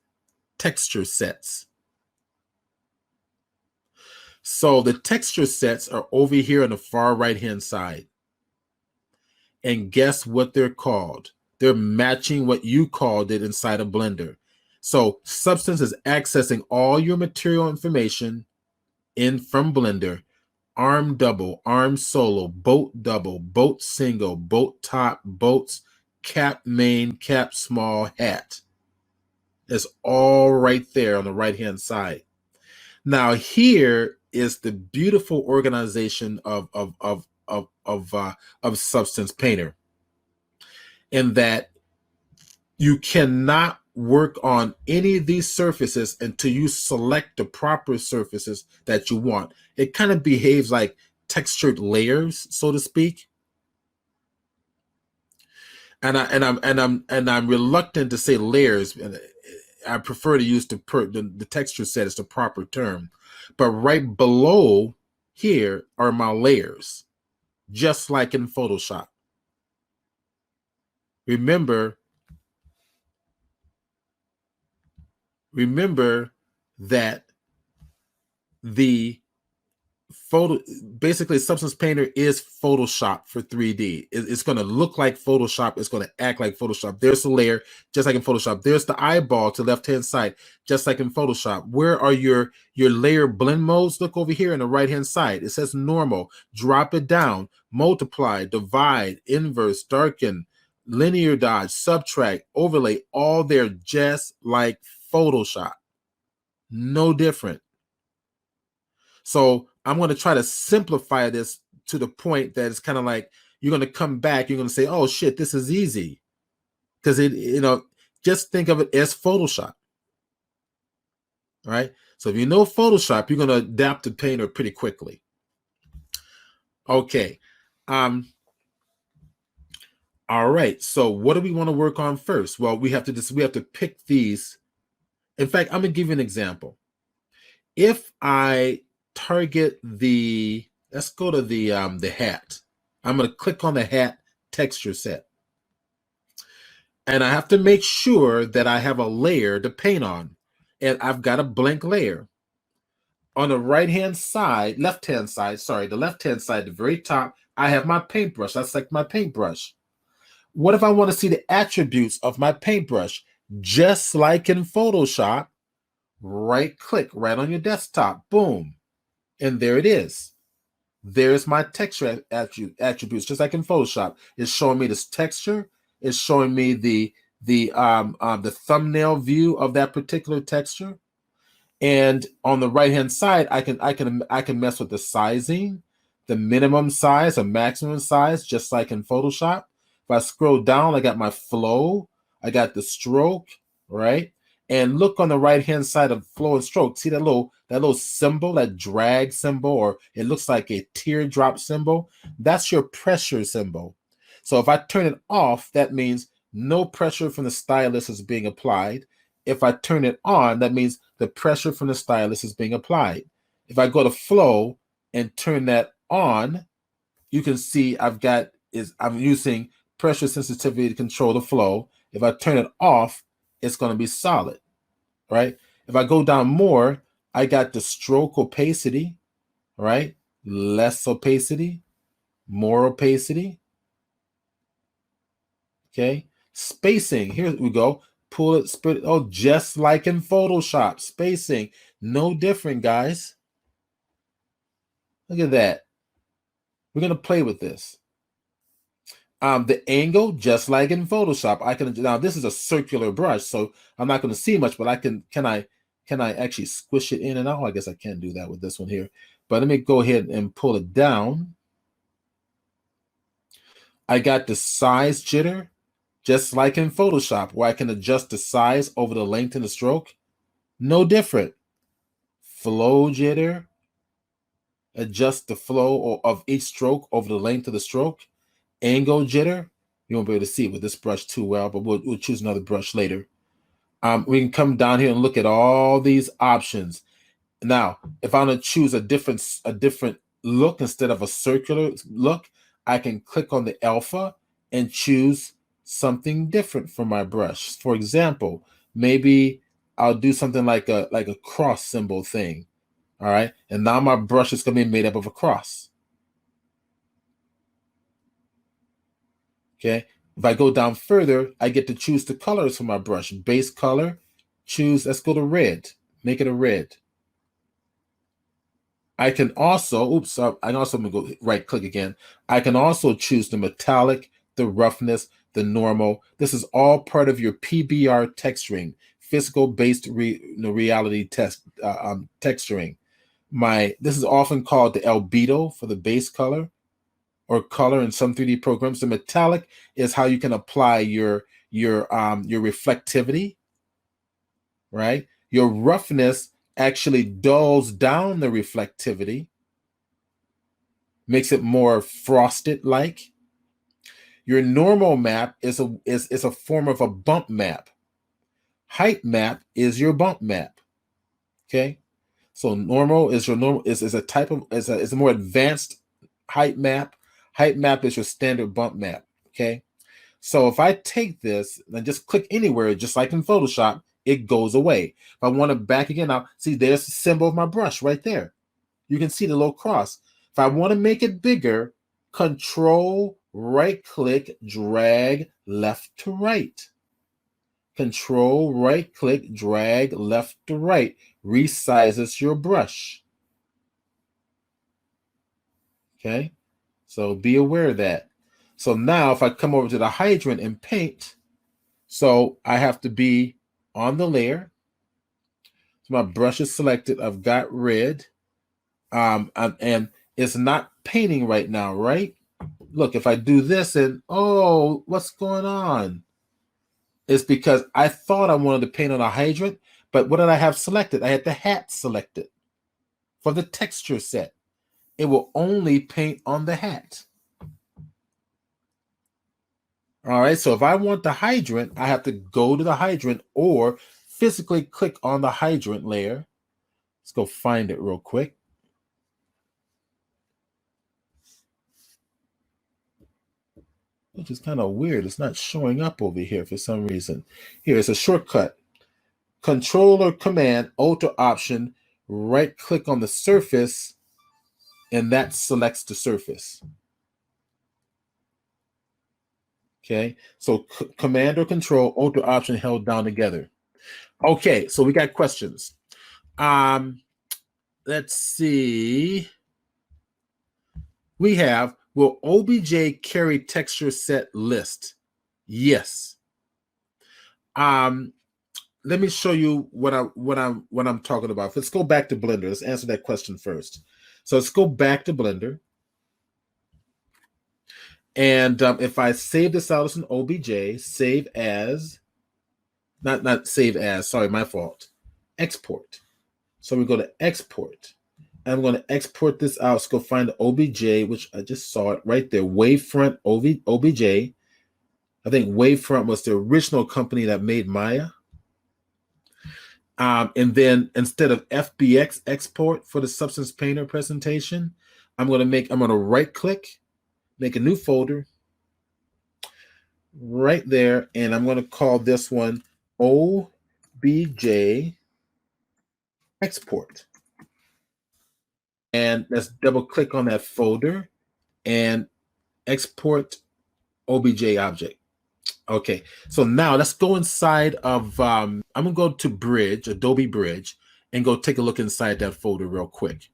texture sets. So the texture sets are over here on the far right-hand side. And guess what they're called? They're matching what you called it inside of Blender. So Substance is accessing all your material information in from Blender: arm double, arm solo, boat double, boat single, boat top, boats, cap main, cap small, hat. It's all right there on the right-hand side. Now here is the beautiful organization of Substance Painter, in that you cannot work on any of these surfaces until you select the proper surfaces that you want. It kind of behaves like textured layers, so to speak. And I'm reluctant to say layers. I prefer to use the texture set as the proper term. But right below here are my layers, just like in Photoshop. Remember that the basically Substance Painter is Photoshop for 3D. It's going to look like Photoshop. It's going to act like Photoshop. There's a layer, just like in Photoshop. There's the eyeball to left-hand side, just like in Photoshop. Where are your layer blend modes? Look over here on the right-hand side. It says normal. Drop it down. Multiply, divide, inverse, darken, linear dodge, subtract, overlay, all there just like Photoshop. No different. So I'm going to try to simplify this to the point that it's kind of like you're going to come back, you're going to say, oh shit, this is easy. Because just think of it as Photoshop. All right. So if you know Photoshop, you're going to adapt to Painter pretty quickly. Okay. All right. So what do we want to work on first? Well, we have to pick these. In fact, I'm going to give you an example. If I target let's go to the hat. I'm going to click on the hat texture set. And I have to make sure that I have a layer to paint on. And I've got a blank layer. On the left-hand side, the very top, I have my paintbrush. That's like my paintbrush. What if I want to see the attributes of my paintbrush? Just like in Photoshop, right click right on your desktop. Boom. And there it is. There's my texture attributes, just like in Photoshop. It's showing me this texture. It's showing me the thumbnail view of that particular texture. And on the right-hand side, I can mess with the sizing, the minimum size, a maximum size, just like in Photoshop. If I scroll down, I got my flow, I got the stroke, right? and look on the right-hand side of flow and stroke. See that little symbol, that drag symbol, or it looks like a teardrop symbol? That's your pressure symbol. So if I turn it off, that means no pressure from the stylus is being applied. If I turn it on, that means the pressure from the stylus is being applied. If I go to flow and turn that on, you can see I'm using pressure sensitivity to control the flow. If I turn it off, it's going to be solid, right? If I go down more, I got the stroke opacity, right? Less opacity, more opacity. Okay. Spacing, here we go. Pull it, split it. Oh, just like in Photoshop. Spacing, no different, guys. Look at that. We're going to play with this. The angle, just like in Photoshop, I can, now this is a circular brush, so I'm not going to see much, but I can I actually squish it in and out? I guess I can't do that with this one here, but let me go ahead and pull it down. I got the size jitter, just like in Photoshop, where I can adjust the size over the length and the stroke. No different. Flow jitter, adjust the flow of each stroke over the length of the stroke. Angle jitter, you won't be able to see it with this brush too well, but we'll choose another brush later. We can come down here and look at all these options. Now, if I want to choose a different look instead of a circular look, I can click on the alpha and choose something different for my brush. For example, maybe I'll do something like a cross symbol thing. All right, and now my brush is going to be made up of a cross. Okay, if I go down further, I get to choose the colors for my brush. Base color, let's go to red, make it a red. I can also, I'm going to go right click again. I can also choose the metallic, the roughness, the normal. This is all part of your PBR texturing, physical based reality texturing. This is often called the albedo for the base color or color in some 3D programs. The metallic is how you can apply your reflectivity, right? Your roughness actually dulls down the reflectivity, makes it more frosted like. Your normal map is a form of a bump map. Height map is your bump map. Okay, so normal is a type of is a more advanced height map. Height map is your standard bump map. Okay, so if I take this and just click anywhere, just like in Photoshop, it goes away. If I want to back again, now see there's the symbol of my brush right there. You can see the little cross. If I want to make it bigger, Control right click, drag left to right. Control right click, drag left to right. Resizes your brush. Okay, so be aware of that. So now if I come over to the hydrant and paint, so I have to be on the layer. So my brush is selected. I've got red. And it's not painting right now, right? Look, if I do this and, oh, what's going on? It's because I thought I wanted to paint on a hydrant, but what did I have selected? I had the hat selected for the texture set. It will only paint on the hat. All right, so if I want the hydrant, I have to go to the hydrant or physically click on the hydrant layer. Let's go find it real quick. Which is kind of weird. It's not showing up over here for some reason. Here, it's a shortcut. Control or Command, Alt or Option, right click on the surface, and that selects the surface. Okay, so Command or Control, Alt or Option held down together. Okay, so we got questions. Let's see. We have, will OBJ carry texture set list? Yes. Let me show you what I'm talking about. Let's go back to Blender. Let's answer that question first. So let's go back to Blender. And if I save this out as an OBJ, save as. not save as, sorry, my fault. Export. So we go to export. And I'm going to export this out. Let's go find the OBJ, which I just saw it right there. Wavefront OBJ. I think Wavefront was the original company that made Maya. And then instead of FBX export for the Substance Painter presentation, I'm going to right click, make a new folder right there. And I'm going to call this one OBJ export. And let's double click on that folder and export OBJ object. Okay, so now let's go inside of, I'm gonna go to Bridge, Adobe Bridge, and go take a look inside that folder real quick.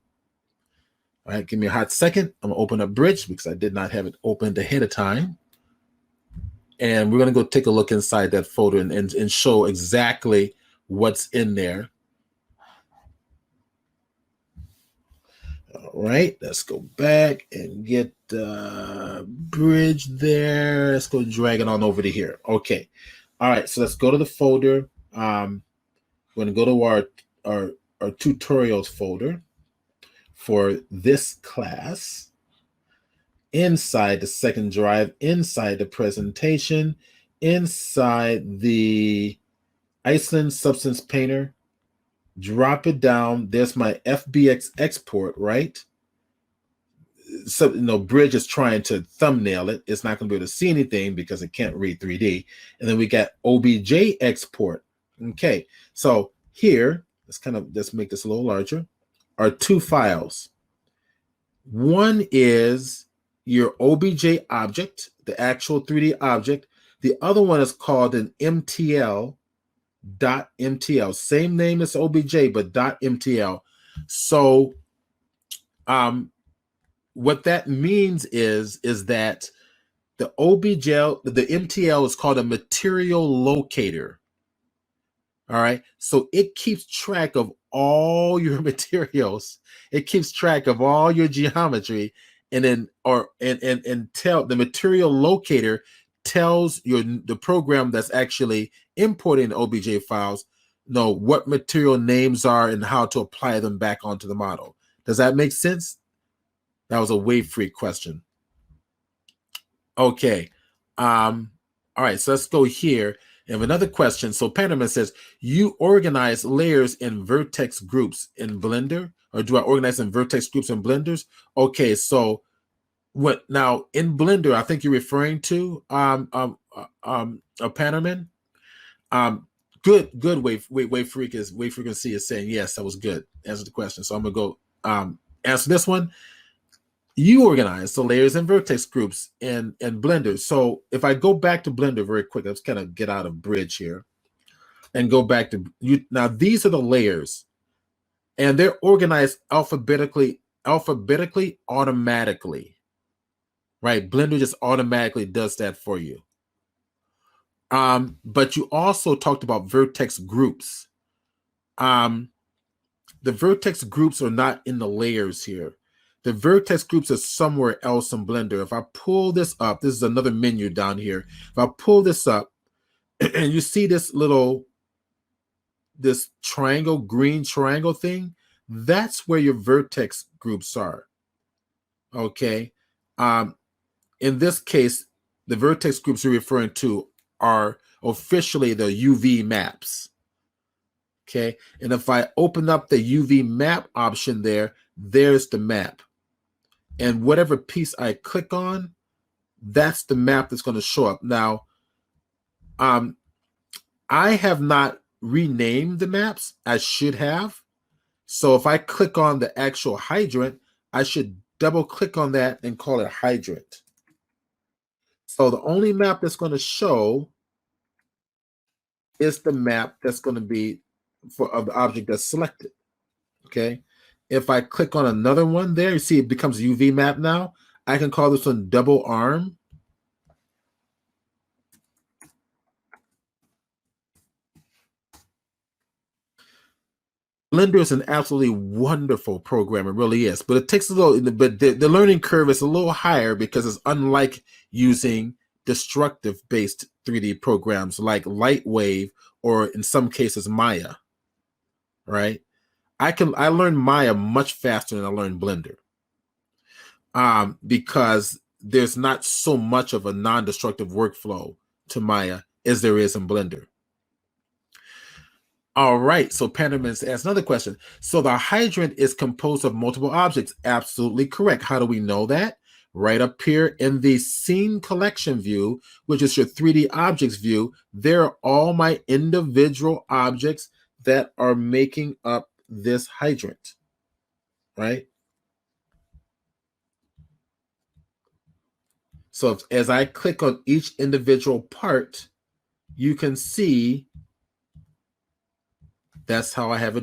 All right, give me a hot second. I'm gonna open up Bridge because I did not have it opened ahead of time. And we're gonna go take a look inside that folder and show exactly what's in there. All right, let's go back and get Bridge there. Let's go drag it on over to here. Okay. All right, so let's go to the folder. We're going to go to our tutorials folder for this class. Inside the second drive, inside the presentation, inside the Iceland Substance Painter, drop it down. There's my FBX export, right? So, Bridge is trying to thumbnail it. It's not going to be able to see anything because it can't read 3D. And then we got OBJ export. Okay, so here, let's make this a little larger, are two files. One is your OBJ object, the actual 3D object. The other one is called an MTL, .mtl, same name as OBJ, but .mtl. So what that means is that the OBJ, the MTL is called a material locator. All right, so it keeps track of all your materials. It keeps track of all your geometry, and then tell the material locator tells the program that's actually importing the OBJ files know what material names are and how to apply them back onto the model. Does that make sense? That was a wave freak question. Okay. All right, so let's go here. I have another question. So Panderman says, you organize layers in vertex groups in Blender, or do I organize in vertex groups in Blenders? Okay, so what now in Blender, I think you're referring to Panderman. Good wave frequency is saying yes, that was good. Answer the question. So I'm gonna go answer this one. You organize the layers and vertex groups in Blender. So if I go back to Blender very quick, let's kind of get out of Bridge here and go back to you. Now these are the layers, and they're organized alphabetically automatically. Right? Blender just automatically does that for you. But you also talked about vertex groups. The vertex groups are not in the layers here. The vertex groups are somewhere else in Blender. If I pull this up, this is another menu down here. If I pull this up and you see this triangle, green triangle thing, that's where your vertex groups are. Okay. In this case, the vertex groups you're referring to are officially the UV maps. Okay. And if I open up the UV map option there's the map. And whatever piece I click on, that's the map that's going to show up. Now, I have not renamed the maps. I should have. So if I click on the actual hydrant, I should double click on that and call it hydrant. So the only map that's going to show is the map that's going to be of the object that's selected. Okay. If I click on another one there, you see it becomes UV map now. I can call this one double arm. Blender is an absolutely wonderful program. It really is. But it takes a little, but the learning curve is a little higher because it's unlike using destructive based 3D programs like Lightwave, or in some cases Maya, right? I learned Maya much faster than I learned Blender, because there's not so much of a non-destructive workflow to Maya as there is in Blender. All right, so Panderman asks another question. So the hydrant is composed of multiple objects. Absolutely correct. How do we know that? Right up here in the scene collection view, which is your 3D objects view, there are all my individual objects that are making up this hydrant, right? So as I click on each individual part, you can see that's how I have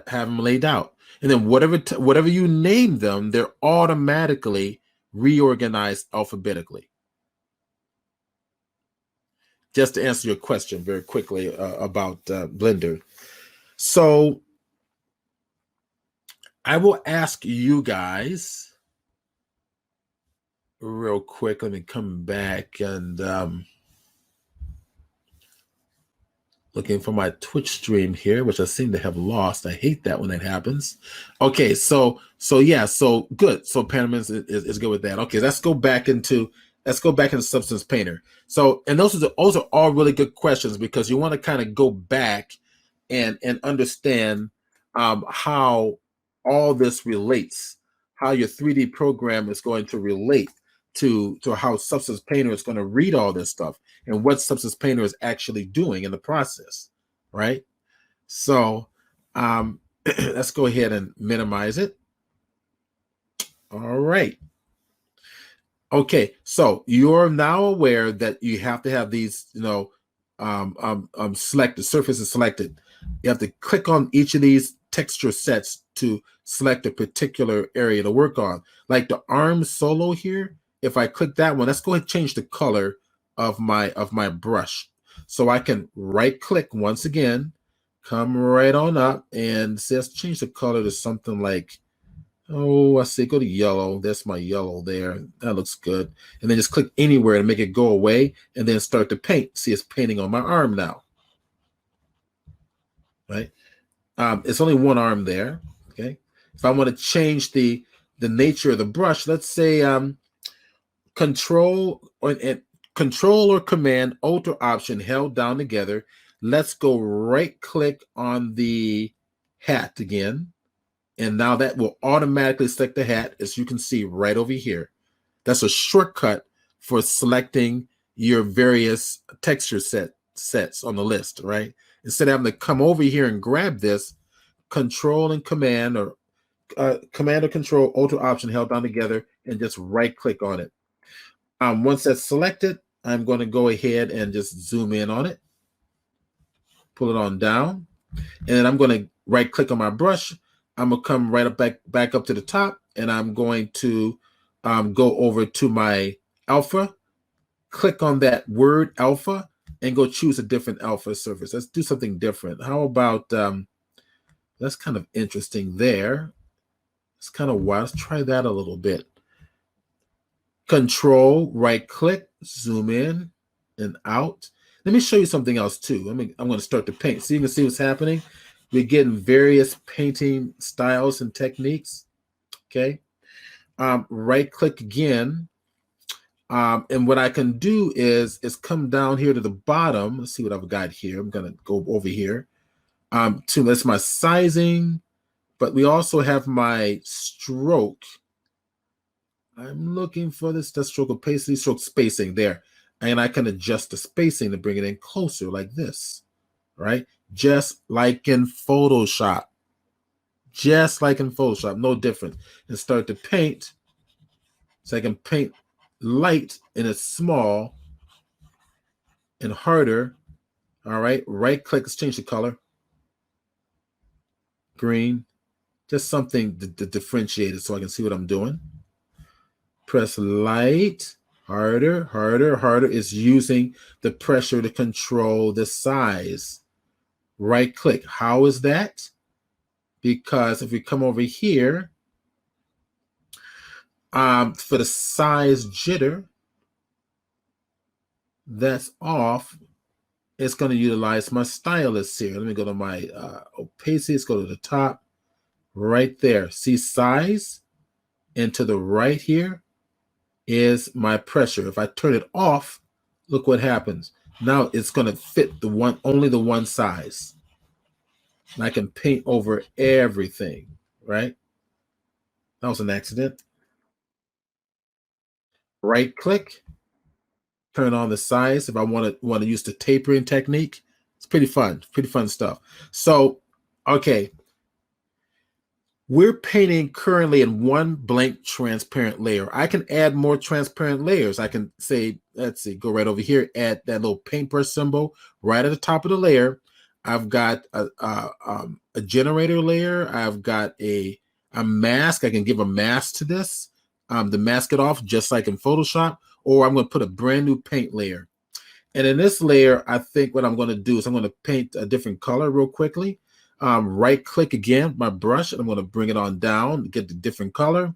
them laid out. And then whatever you name them, they're automatically reorganized alphabetically. Just to answer your question very quickly about Blender. So I will ask you guys real quick. Let me come back and looking for my Twitch stream here, which I seem to have lost. I hate that when that happens. Okay, so yeah, so good. So Panama is good with that. Okay, let's go back into Substance Painter. So, and those are all really good questions, because you want to kind of go back and understand how all this relates, how your 3D program is going to relate to how Substance Painter is going to read all this stuff, and what Substance Painter is actually doing in the process, right? So let's go ahead and minimize it. All right. Okay, so you're now aware that you have to have these, selected, surfaces selected. You have to click on each of these texture sets to select a particular area to work on. Like the arm solo here, if I click that one, let's go ahead and change the color of my brush. So I can right click once again, come right on up, and let's change the color to something like, oh, I see, go to yellow. That's my yellow there. That looks good. And then just click anywhere to make it go away, and then start to paint. See, it's painting on my arm now, right? It's only one arm there, okay? If I want to change the nature of the brush, let's say Control or Command, Alt or Option held down together. Let's go right click on the hat again. And now that will automatically select the hat, as you can see right over here. That's a shortcut for selecting your various texture sets on the list, right? Instead of having to come over here and grab this, Control and Command, or Command or Control, Alt or Option held down together, and just right click on it. Once that's selected, I'm going to go ahead and just zoom in on it, pull it on down, and then I'm going to right click on my brush. I'm going to come right up back up to the top, and I'm going to go over to my alpha, click on that word alpha, and go choose a different alpha surface. Let's do something different. How about, that's kind of interesting there. It's kind of wild. Let's try that a little bit. Control, right click, zoom in and out. Let me show you something else too. I'm going to start to paint so you can see what's happening. We're getting various painting styles and techniques. Okay. Right click again. And what I can do is come down here to the bottom. Let's see what I've got here. I'm going to go over here. That's my sizing, but we also have my stroke. I'm looking for this, the stroke opacity, stroke spacing there. And I can adjust the spacing to bring it in closer like this, right? Just like in Photoshop. Just like in Photoshop, no different. And start to paint. So I can paint light and it's small and harder. All right, right click, let's change the color. Green, just something to differentiate it so I can see what I'm doing. Press light, harder, harder, harder. Is using the pressure to control the size. Right click. How is that? Because if we come over here, for the size jitter, that's off, it's going to utilize my stylus here. Let me go to my opacity. Let's go to the top right there. See size? And to the right here is my pressure. If I turn it off, look what happens. Now it's going to fit only the one size. And I can paint over everything, right? That was an accident. Right click, turn on the size. If I want to use the tapering technique, it's pretty fun stuff. So, okay, we're painting currently in one blank transparent layer. I can add more transparent layers. I can say, let's see, go right over here, add that little paintbrush symbol right at the top of the layer. I've got a generator layer. I've got a mask. I can give a mask to this to mask it off just like in Photoshop, or I'm going to put a brand new paint layer. And in this layer, I think what I'm going to do is I'm going to paint a different color real quickly. Right click again, my brush, and I'm going to bring it on down to get the different color.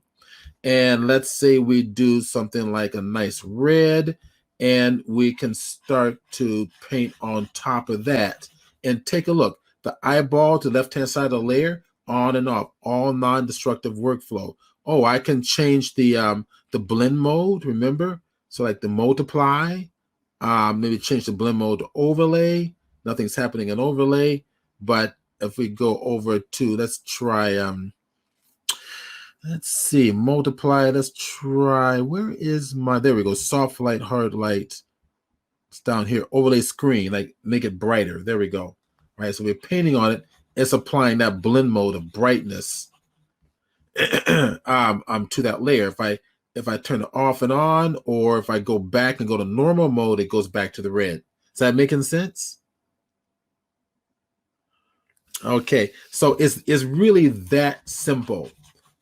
And let's say we do something like a nice red, and we can start to paint on top of that. And take a look, the eyeball to the left-hand side of the layer, on and off, all non-destructive workflow. Oh, I can change the blend mode, remember? So like the multiply, maybe change the blend mode to overlay. Nothing's happening in overlay, but if we go over to, let's try, let's see, multiply, let's try, where is my, there we go, soft light, hard light. It's down here, overlay screen, like make it brighter. There we go. Right, so we're painting on it. It's applying that blend mode of brightness to that layer. If I turn it off and on, or if I go back and go to normal mode, it goes back to the red. Is that making sense? Okay, so it's really that simple.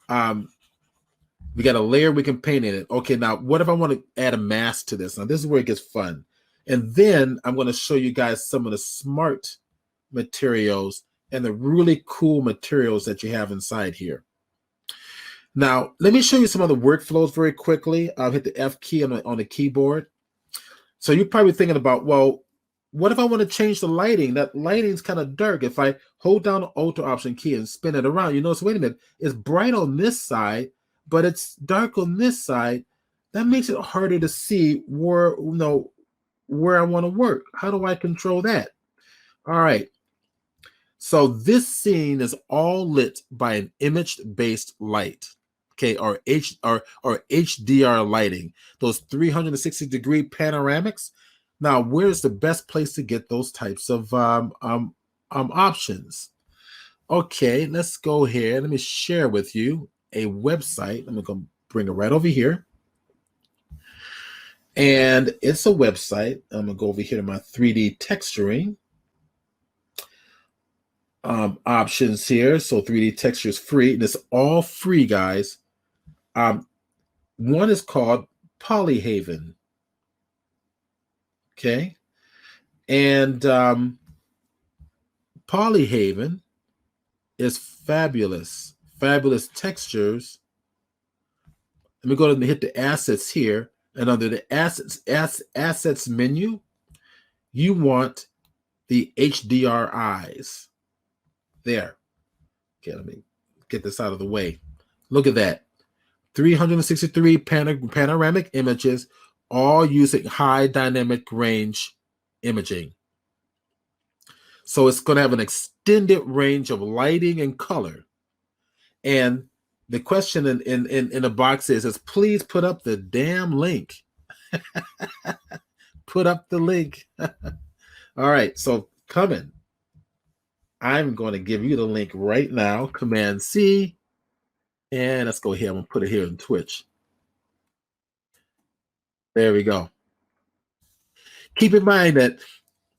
We got a layer we can paint in it. Okay, now what if I want to add a mask to this? Now this is where it gets fun. And then I'm going to show you guys some of the smart materials and the really cool materials that you have inside here. Now, let me show you some of the workflows very quickly. I'll hit the F key on the keyboard. So you're probably thinking about, well, what if I want to change the lighting? That lighting's kind of dark. If I hold down the Alt Option key and spin it around, you notice, wait a minute, it's bright on this side, but it's dark on this side. That makes it harder to see where I want to work. How do I control that? All right. So this scene is all lit by an image-based light. Okay, or HDR lighting, those 360-degree panoramics. Now, where's the best place to get those types of options? Okay, let's go here. Let me share with you a website. I'm going to bring it right over here. And it's a website. I'm going to go over here to my 3D texturing options here. So 3D texture is free, and it's all free, guys. One is called Polyhaven. Okay. And Polyhaven is fabulous. Fabulous textures. Let me go ahead and hit the assets here. And under the assets menu, you want the HDR eyes. There. Okay, let me get this out of the way. Look at that. 363 panoramic images, all using high dynamic range imaging. So it's going to have an extended range of lighting and color. And the question in the box is please put up the damn link. Put up the link. All right, so coming. I'm going to give you the link right now. Command C. And let's go here. I'm going to put it here in Twitch. There we go. Keep in mind that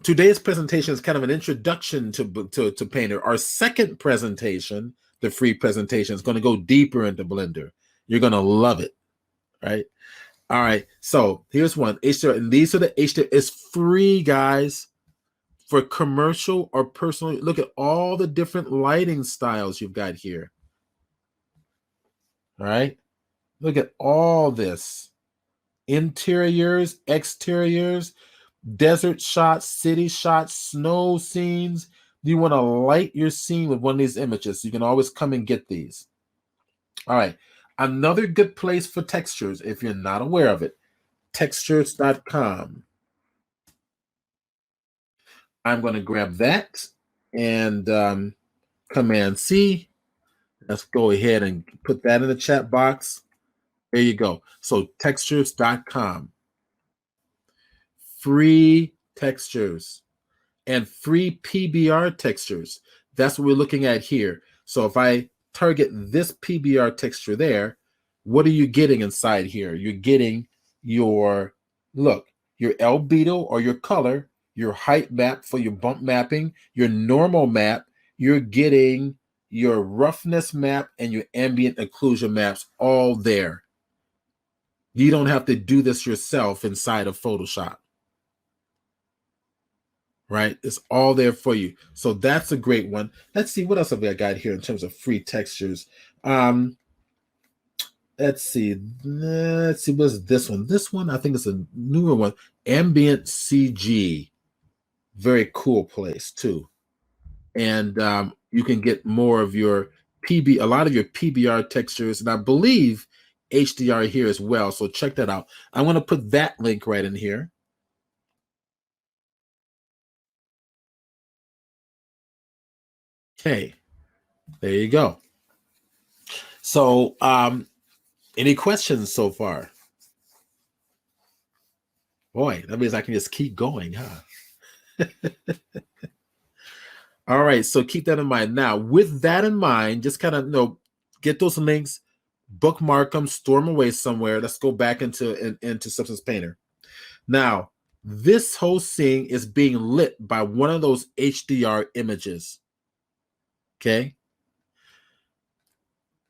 today's presentation is kind of an introduction to Painter. Our second presentation, the free presentation, is going to go deeper into Blender. You're going to love it, right? All right, so here's one. HDR, and these are the HDR. It's free, guys, for commercial or personal. Look at all the different lighting styles you've got here. All right, look at all this. Interiors, exteriors. desert shots, city shots, snow scenes. You want to light your scene with one of these images. You can always come and get these. All right. Another good place for textures, if you're not aware of it, textures.com. I'm going to grab that and Command C. Let's go ahead and put that in the chat box. There you go. So textures.com. Free textures and free PBR textures. That's what we're looking at here. So if I target this PBR texture there, what are you getting inside here? You're getting your, look, your albedo or your color, your height map for your bump mapping, your normal map, you're getting your roughness map and your ambient occlusion maps all there. You don't have to do this yourself inside of Photoshop. Right? It's all there for you. So that's a great one. Let's see, what else have I got here in terms of free textures? Let's see, what's this one? This one, I think it's a newer one. Ambient CG. Very cool place too. And you can get more of your a lot of your PBR textures, and I believe HDR here as well. So check that out. I'm going to put that link right in here. Okay, there you go. So any questions so far? Boy, that means I can just keep going, huh? All right, so keep that in mind. Now, with that in mind, just kind of get those links, bookmark them, store them away somewhere. Let's go back into Substance Painter. Now, this whole scene is being lit by one of those HDR images. Okay.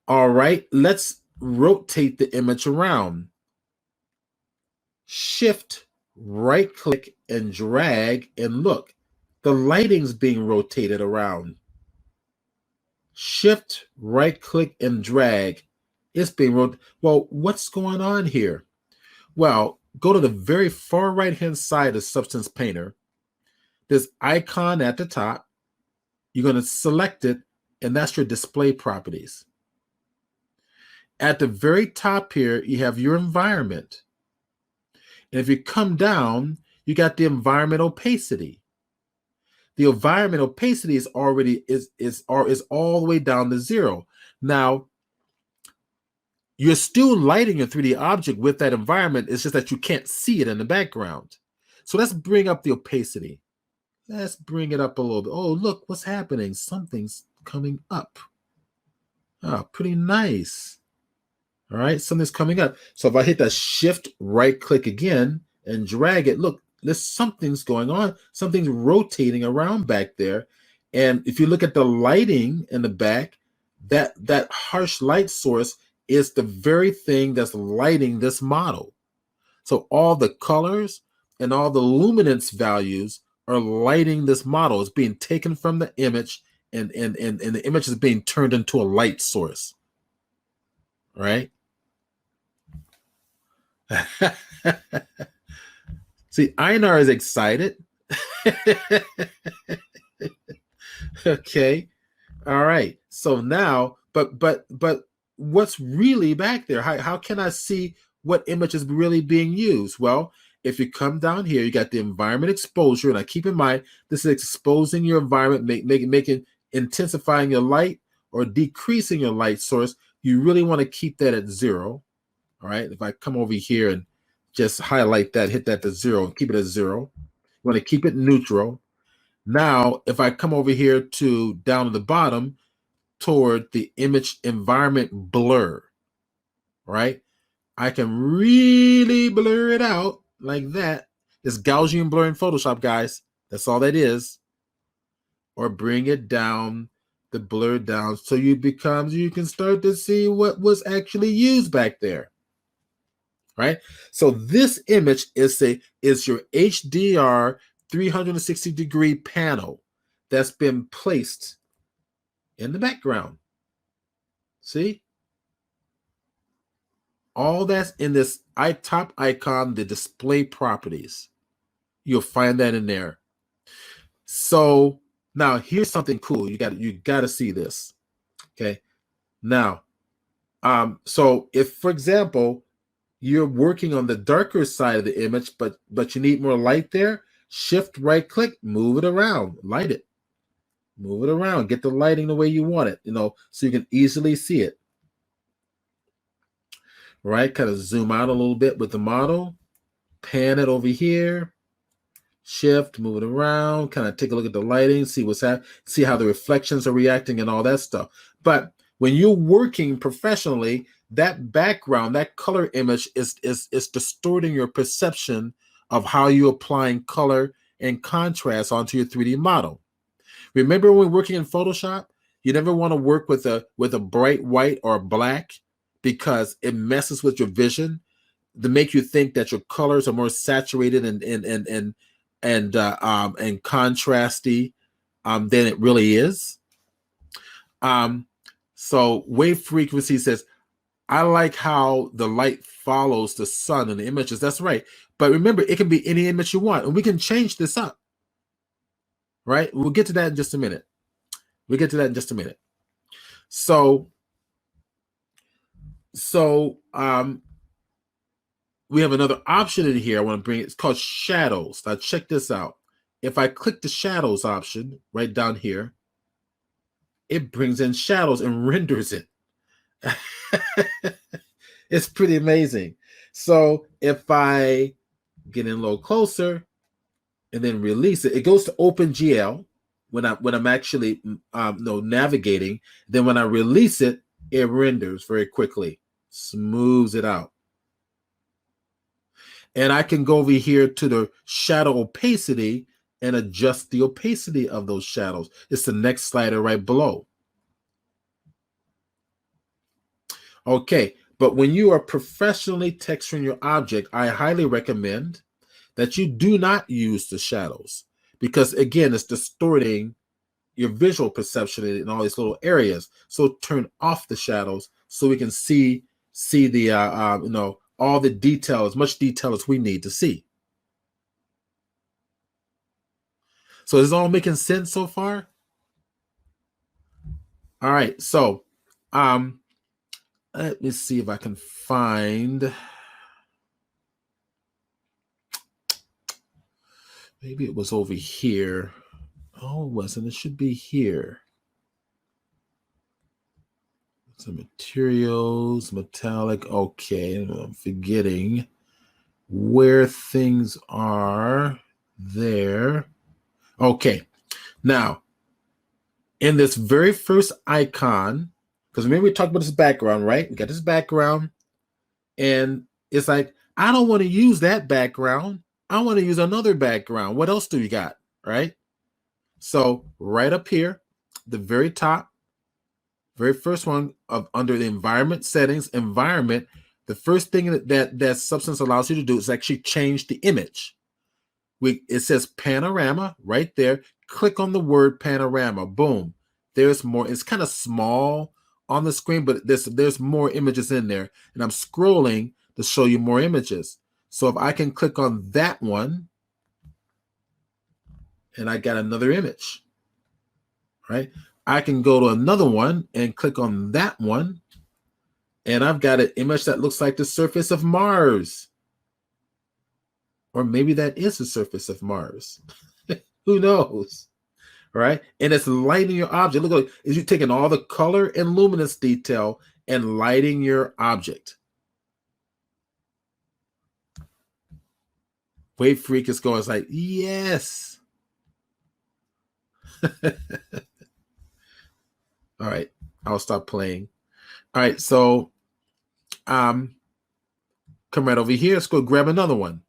All right, let's rotate the image around. Shift, right click, and drag, and look, the lighting's being rotated around. Shift, right click, and drag. It's being rotated. Well, what's going on here? Well, go to the very far right-hand side of Substance Painter. This icon at the top, you're going to select it, and that's your display properties. At the very top here, you have your environment. And if you come down, you got the environment opacity. The environment opacity is already is all the way down to 0. Now, you're still lighting your 3D object with that environment. It's just that you can't see it in the background. So let's bring up the opacity. Let's bring it up a little bit. Oh, look what's happening. Something's coming up. Oh, pretty nice. All right, something's coming up. So if I hit that shift right click again and drag it, look, there's something's going on. Something's rotating around back there. And if you look at the lighting in the back, that harsh light source is the very thing that's lighting this model. So all the colors and all the luminance values are lighting this model. It's being taken from the image, and the image is being turned into a light source. Right? See, Einar is excited. Okay. All right. So now, but what's really back there? How can I see what image is really being used? Well, if you come down here, you got the environment exposure. And I keep in mind, this is exposing your environment, making intensifying your light or decreasing your light source. You really want to keep that at 0. All right. If I come over here and just highlight that, hit that to 0, keep it at 0. You want to keep it neutral. Now, if I come over here to down at the bottom toward the image environment blur, right? I can really blur it out like that. It's Gaussian blur in Photoshop, guys. That's all that is. Or bring it down, the blur down, so you can start to see what was actually used back there. Right? So this image is your HDR 360-degree panel that's been placed in the background. See? All that's in this top icon, the display properties. You'll find that in there. So now here's something cool. You got to see this. Okay. Now, so if, for example, you're working on the darker side of the image, but you need more light there, shift right click, move it around, light it, move it around, get the lighting the way you want it, so you can easily see it. Right? Kind of zoom out a little bit with the model, pan it over here, shift, move it around, kind of take a look at the lighting, see what's happening, see how the reflections are reacting and all that stuff. But when you're working professionally, that background, that color image is distorting your perception of how you're applying color and contrast onto your 3D model. Remember when working in Photoshop, you never want to work with a bright white or black because it messes with your vision to make you think that your colors are more saturated and contrasty than it really is. So wave frequency says, I like how the light follows the sun in the images. That's right. But remember, it can be any image you want, and we can change this up. Right? We'll get to that in just a minute. So we have another option in here I want to bring. It's called shadows. Now check this out. If I click the shadows option right down here, it brings in shadows and renders it. It's pretty amazing. So if I get in a little closer and then release it, it goes to OpenGL when I'm actually navigating. Then when I release it, it renders very quickly, smooths it out. And I can go over here to the shadow opacity and adjust the opacity of those shadows. It's the next slider right below. Okay, but when you are professionally texturing your object, I highly recommend that you do not use the shadows because, again, it's distorting your visual perception in all these little areas. So turn off the shadows so we can see the all the detail, as much detail as we need to see. So is this all making sense so far? All right, so let me see if I can find. Maybe it was over here. Oh, it wasn't. It should be here. Some materials, metallic. Okay, I'm forgetting where things are there. Okay, now in this very first icon, because remember we talked about this background, right? We got this background, and it's like, I don't want to use that background. I want to use another background. What else do we got, right? So right up here, the very top, very first one under the environment settings, environment, the first thing that Substance allows you to do is actually change the image. It says panorama right there. Click on the word panorama. Boom. There's more. It's kind of small on the screen, but there's more images in there. And I'm scrolling to show you more images. So if I can click on that one, and I got another image, right? I can go to another one and click on that one, and I've got an image that looks like the surface of Mars. Or maybe that is the surface of Mars. Who knows? Right? And it's lighting your object. Look, is you taking all the color and luminance detail and lighting your object. Wave Freak is going, it's like, yes. All right, I'll stop playing. All right, so come right over here. Let's go grab another one.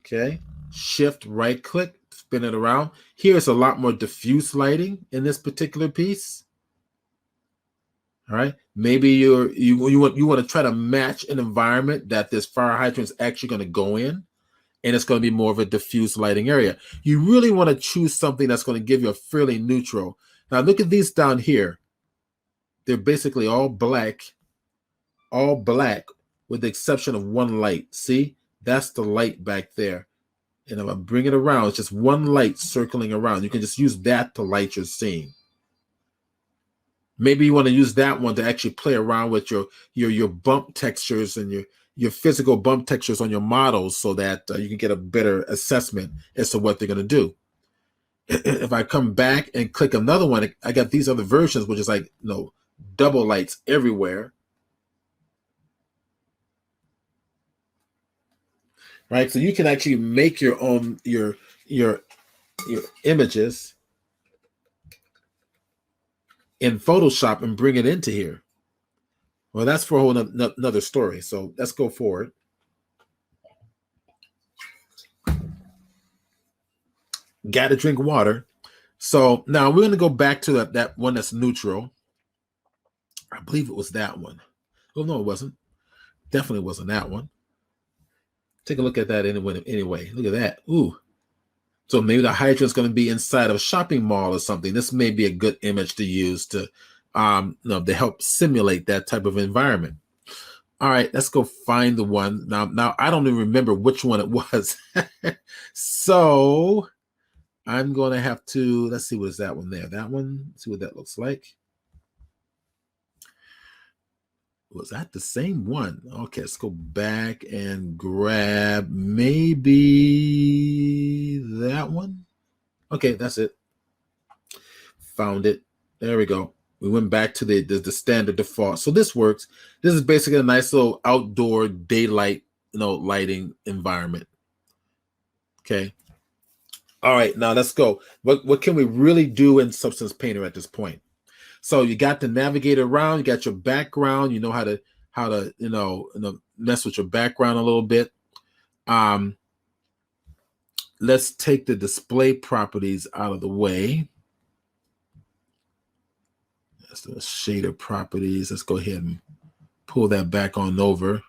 Okay, shift right click, spin it around. Here's a lot more diffuse lighting in this particular piece. All right, maybe you want to try to match an environment that this fire hydrant is actually going to go in, and it's going to be more of a diffuse lighting area. You really want to choose something that's going to give you a fairly neutral. Now look at these down here. They're basically all black with the exception of one light. See, That's the light back there. And if I bring it around, it's just one light circling around. You can just use that to light your scene. Maybe you want to use that one to actually play around with your bump textures and your physical bump textures on your models so that you can get a better assessment as to what they're going to do. If I come back and click another one, I got these other versions, which is like, double lights everywhere. Right? So you can actually make your own, your images in Photoshop and bring it into here. Well, that's for a whole another story. So let's go forward. Got to drink water. So now we're going to go back to that one that's neutral. I believe it was that one. Oh, no, it wasn't. Definitely wasn't that one. Take a look at that anyway. Look at that. Ooh. So maybe the hydrant's going to be inside of a shopping mall or something. This may be a good image to use to help simulate that type of environment. All right, let's go find the one. Now I don't even remember which one it was. So I'm going to have to, let's see, what is that one there? That one, let's see what that looks like. Was that the same one? Okay, let's go back and grab maybe that one. Okay, that's it. Found it. There we go. We went back to the standard default. So this works. This is basically a nice little outdoor daylight, lighting environment. Okay. All right, now let's go. What can we really do in Substance Painter at this point? So you got to navigate around. You got your background. You know how to mess with your background a little bit. Let's take the display properties out of the way. That's the shader properties. Let's go ahead and pull that back on over.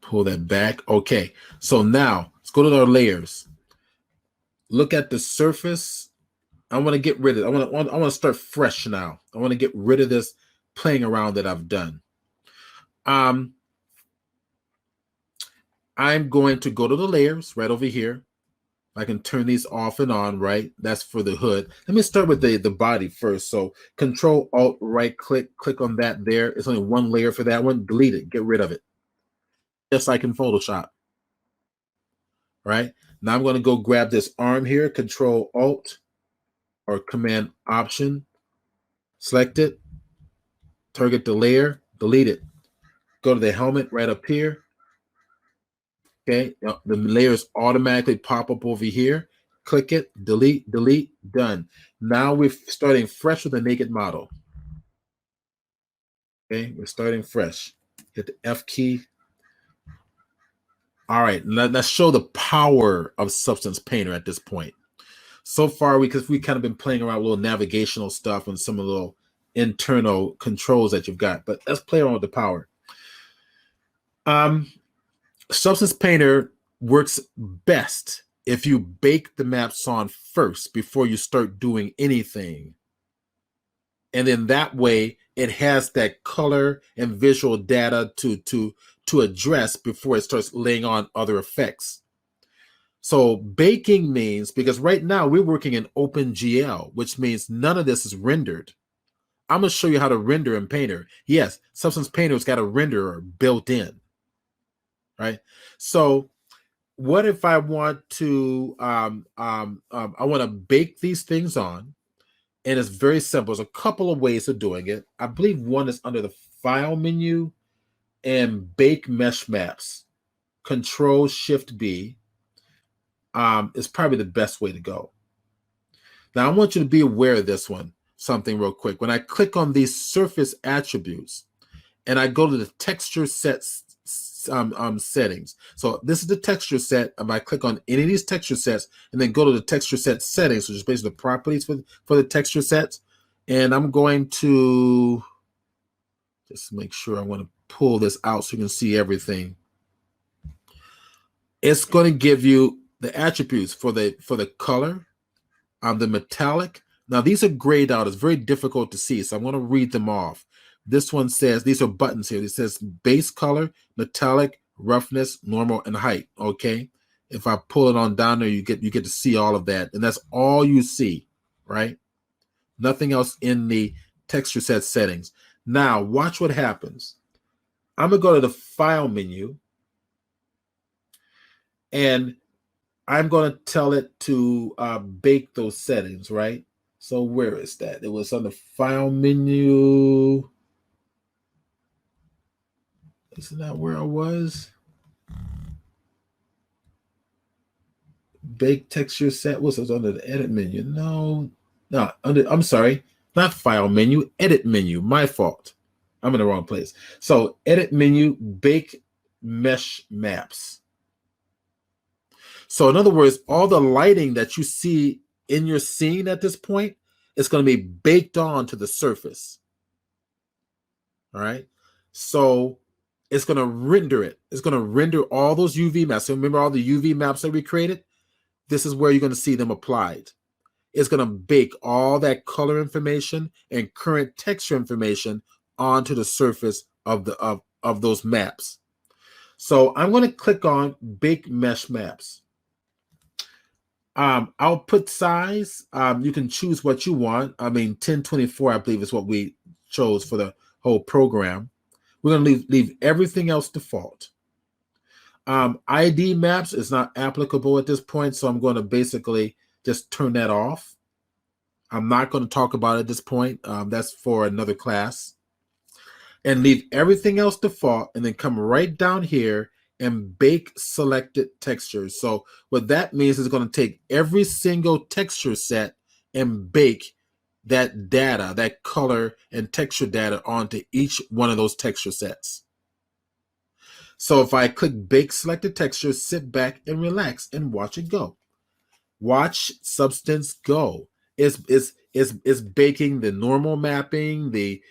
Pull that back. Okay. So now let's go to our layers. Look at the surface. I want to get rid of it. I want to start fresh now. I want to get rid of this playing around that I've done. I'm going to go to the layers right over here. I can turn these off and on, right? That's for the hood. Let me start with the body first. So Control Alt right click on that there. It's only one layer for that one. Delete it. Get rid of it. Just like in Photoshop. Right? Now I'm going to go grab this arm here. Control Alt or Command Option. Select it. Target the layer. Delete it. Go to the helmet right up here. Okay, the layers automatically pop up over here. Click it, delete, done. Now we're starting fresh with a naked model. Okay, we're starting fresh. Hit the F key. All right, let's show the power of Substance Painter at this point. So far, because we kind of been playing around with little navigational stuff and some of the little internal controls that you've got, but let's play around with the power. Substance Painter works best if you bake the maps on first before you start doing anything. And then that way it has that color and visual data to address before it starts laying on other effects. So baking means, because right now we're working in OpenGL, which means none of this is rendered. I'm going to show you how to render in Painter. Yes, Substance Painter's got a renderer built in. Right. So what if I want to I want to bake these things on, and it's very simple. There's a couple of ways of doing it. I believe one is under the File menu and Bake Mesh Maps. Control Shift B is probably the best way to go. Now I want you to be aware of this one. Something real quick. When I click on these surface attributes, and I go to the texture sets settings. So this is the texture set. If I click on any of these texture sets and then go to the texture set settings, which is basically the properties for the texture sets, and I'm going to just make sure I want to pull this out so you can see everything. It's going to give you the attributes for the color, the metallic. Now these are grayed out. It's very difficult to see, so I'm going to read them off. This one says, these are buttons here. It says base color, metallic, roughness, normal, and height. Okay. If I pull it on down there, you get to see all of that. And that's all you see, right? Nothing else in the texture set settings. Now, watch what happens. I'm going to go to the file menu, and I'm going to tell it to bake those settings, right? So where is that? It was on the file menu. Isn't that where I was? Bake texture set. What's it under the edit menu? No, I'm sorry, not file menu, edit menu. My fault. I'm in the wrong place. So edit menu, bake mesh maps. So in other words, all the lighting that you see in your scene at this point is going to be baked onto the surface. All right. So it's going to render it. It's going to render all those UV maps. So remember all the UV maps that we created? This is where you're going to see them applied. It's going to bake all that color information and current texture information onto the surface of the of those maps. So I'm going to click on Bake Mesh Maps. Output size, you can choose what you want. I mean, 1024, I believe, is what we chose for the whole program. We're going to leave everything else default. ID maps is not applicable at this point, so I'm going to basically just turn that off. I'm not going to talk about it at this point. That's for another class. And leave everything else default, and then come right down here and bake selected textures. So what that means is going to take every single texture set and bake that data, that color and texture data onto each one of those texture sets. So if I click bake selected texture, sit back and relax and watch it go. Watch substance go. It's baking the normal mapping, the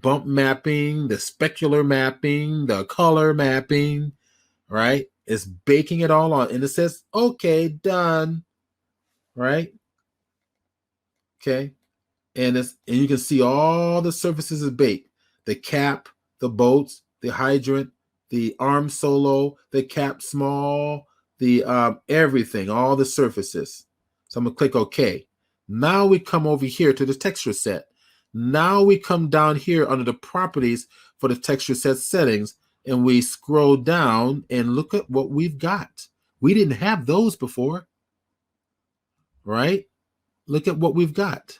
bump mapping, the specular mapping, the color mapping, right? It's baking it all on, and it says, okay, done, right? Okay, and you can see all the surfaces is baked: the cap, the boats, the hydrant, the arm solo, the cap small, the everything, all the surfaces. So I'm gonna click OK. Now we come over here to the texture set. Now we come down here under the properties for the texture set settings, and we scroll down and look at what we've got. We didn't have those before, right? Look at what we've got.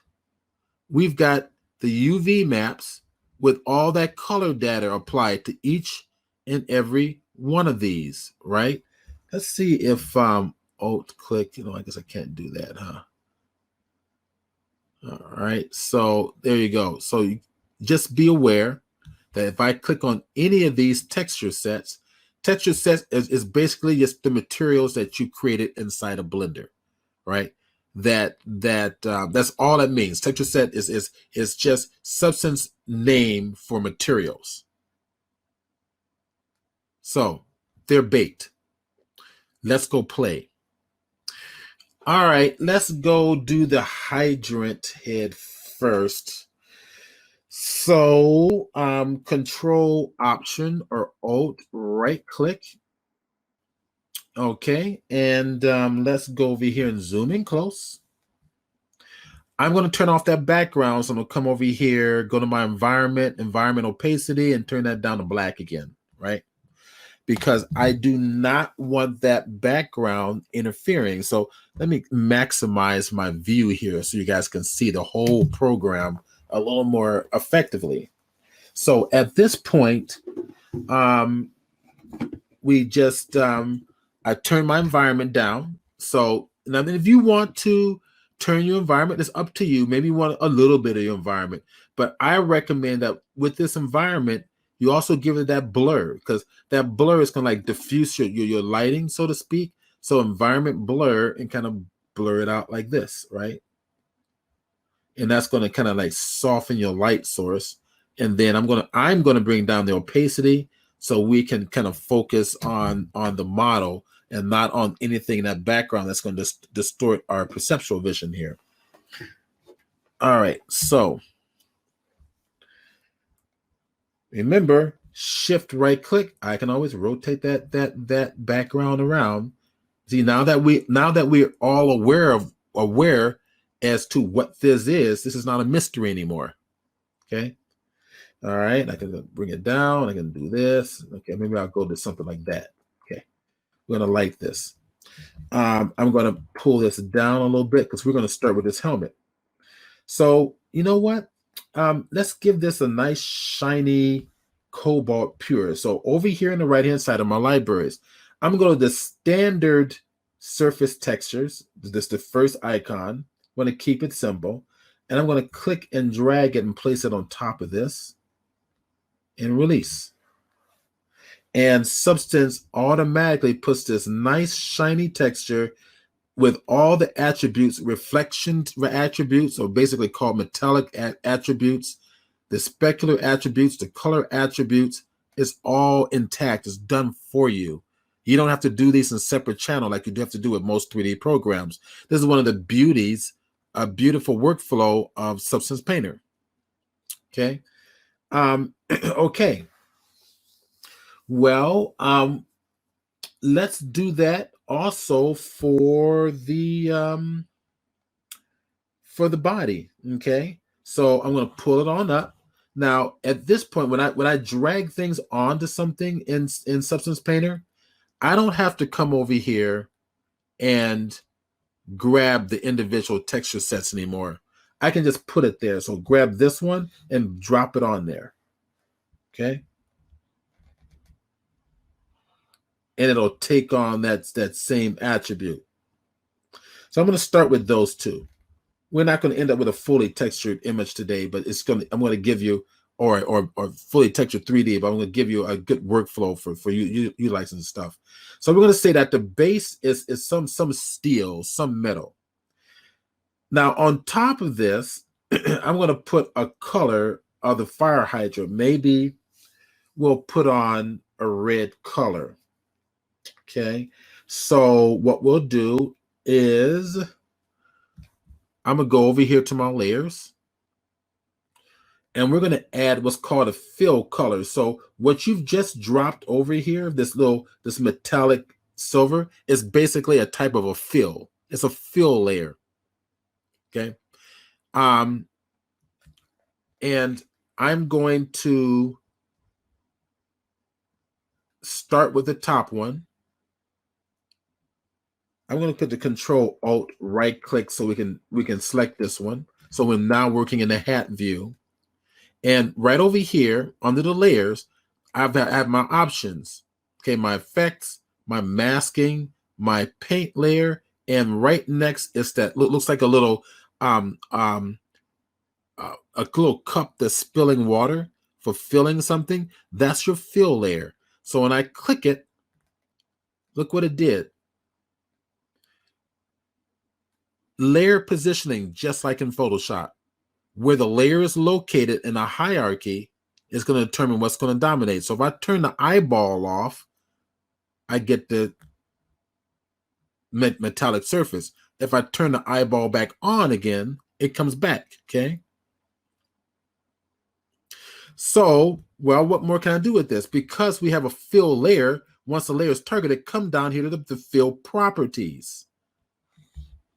We've got the UV maps with all that color data applied to each and every one of these, right? Let's see if Alt click, I guess I can't do that, huh? All right, so there you go. So you just be aware that if I click on any of these texture sets is basically just the materials that you created inside a Blender, right? That's all that means. Texture set is just substance name for materials. So they're baked. Let's go play. All right, let's go do the hydrant head first. So Control Option or Alt right click. Okay, and let's go over here and zoom in close. I'm going to turn off that background, so I'm going to come over here, go to my environment opacity, and turn that down to black again, right? Because I do not want that background interfering. So let me maximize my view here so you guys can see the whole program a little more effectively. So at this point, we just, I turn my environment down. So now if you want to turn your environment, it's up to you. Maybe you want a little bit of your environment, but I recommend that with this environment, you also give it that blur, because that blur is going to like diffuse your lighting, so to speak. So environment blur, and kind of blur it out like this, right? And that's going to kind of like soften your light source. And then I'm going to bring down the opacity so we can kind of focus on the model and not on anything in that background that's going to distort our perceptual vision here. All right, so Remember, shift right click. I can always rotate that background around. See, now that we're all aware as to what this is not a mystery anymore. Okay. All right. I can bring it down. I can do this. Okay. Maybe I'll go to something like that. Okay. We're going to like this. I'm going to pull this down a little bit because we're going to start with this helmet. So you know what? Let's give this a nice shiny cobalt pure. So over here on the right hand side of my libraries, I'm going to go to the standard surface textures. This is the first icon. I'm going to keep it simple, and I'm going to click and drag it and place it on top of this and release. And Substance automatically puts this nice shiny texture with all the attributes, reflection attributes, or basically called metallic attributes, the specular attributes, the color attributes, is all intact. It's done for you. You don't have to do these in separate channel like you do have to do with most 3D programs. This is one of the beauties, a beautiful workflow of Substance Painter. Okay. Okay. Well, let's do that also for the body. Okay, so I'm going to pull it on up. Now at this point, when I drag things onto something in Substance Painter, I don't have to come over here and grab the individual texture sets anymore. I can just put it there. So grab this one and drop it on there. Okay, and it'll take on that same attribute. So I'm going to start with those two. We're not going to end up with a fully textured image today, but I'm going to give you, or fully textured 3D, but I'm going to give you a good workflow for you utilizing stuff. So we're going to say that the base is some steel, some metal. Now on top of this, I'm going to put a color of the fire hydrant. Maybe we'll put on a red color. Okay, so what we'll do is I'm going to go over here to my layers, and we're going to add what's called a fill color. So what you've just dropped over here, this metallic silver, is basically a type of a fill. It's a fill layer. Okay. And I'm going to start with the top one. I'm going to put the Control Alt right click so we can select this one. So we're now working in the hat view. And right over here under the layers, I have my options. Okay, my effects, my masking, my paint layer, and right next is that looks like a little cup that's spilling water for filling something. That's your fill layer. So when I click it, look what it did. Layer positioning, just like in Photoshop. Where the layer is located in a hierarchy is going to determine what's going to dominate. So if I turn the eyeball off, I get the metallic surface. If I turn the eyeball back on again, it comes back. Okay. So, well, what more can I do with this? Because we have a fill layer, once the layer is targeted, come down here to the fill properties.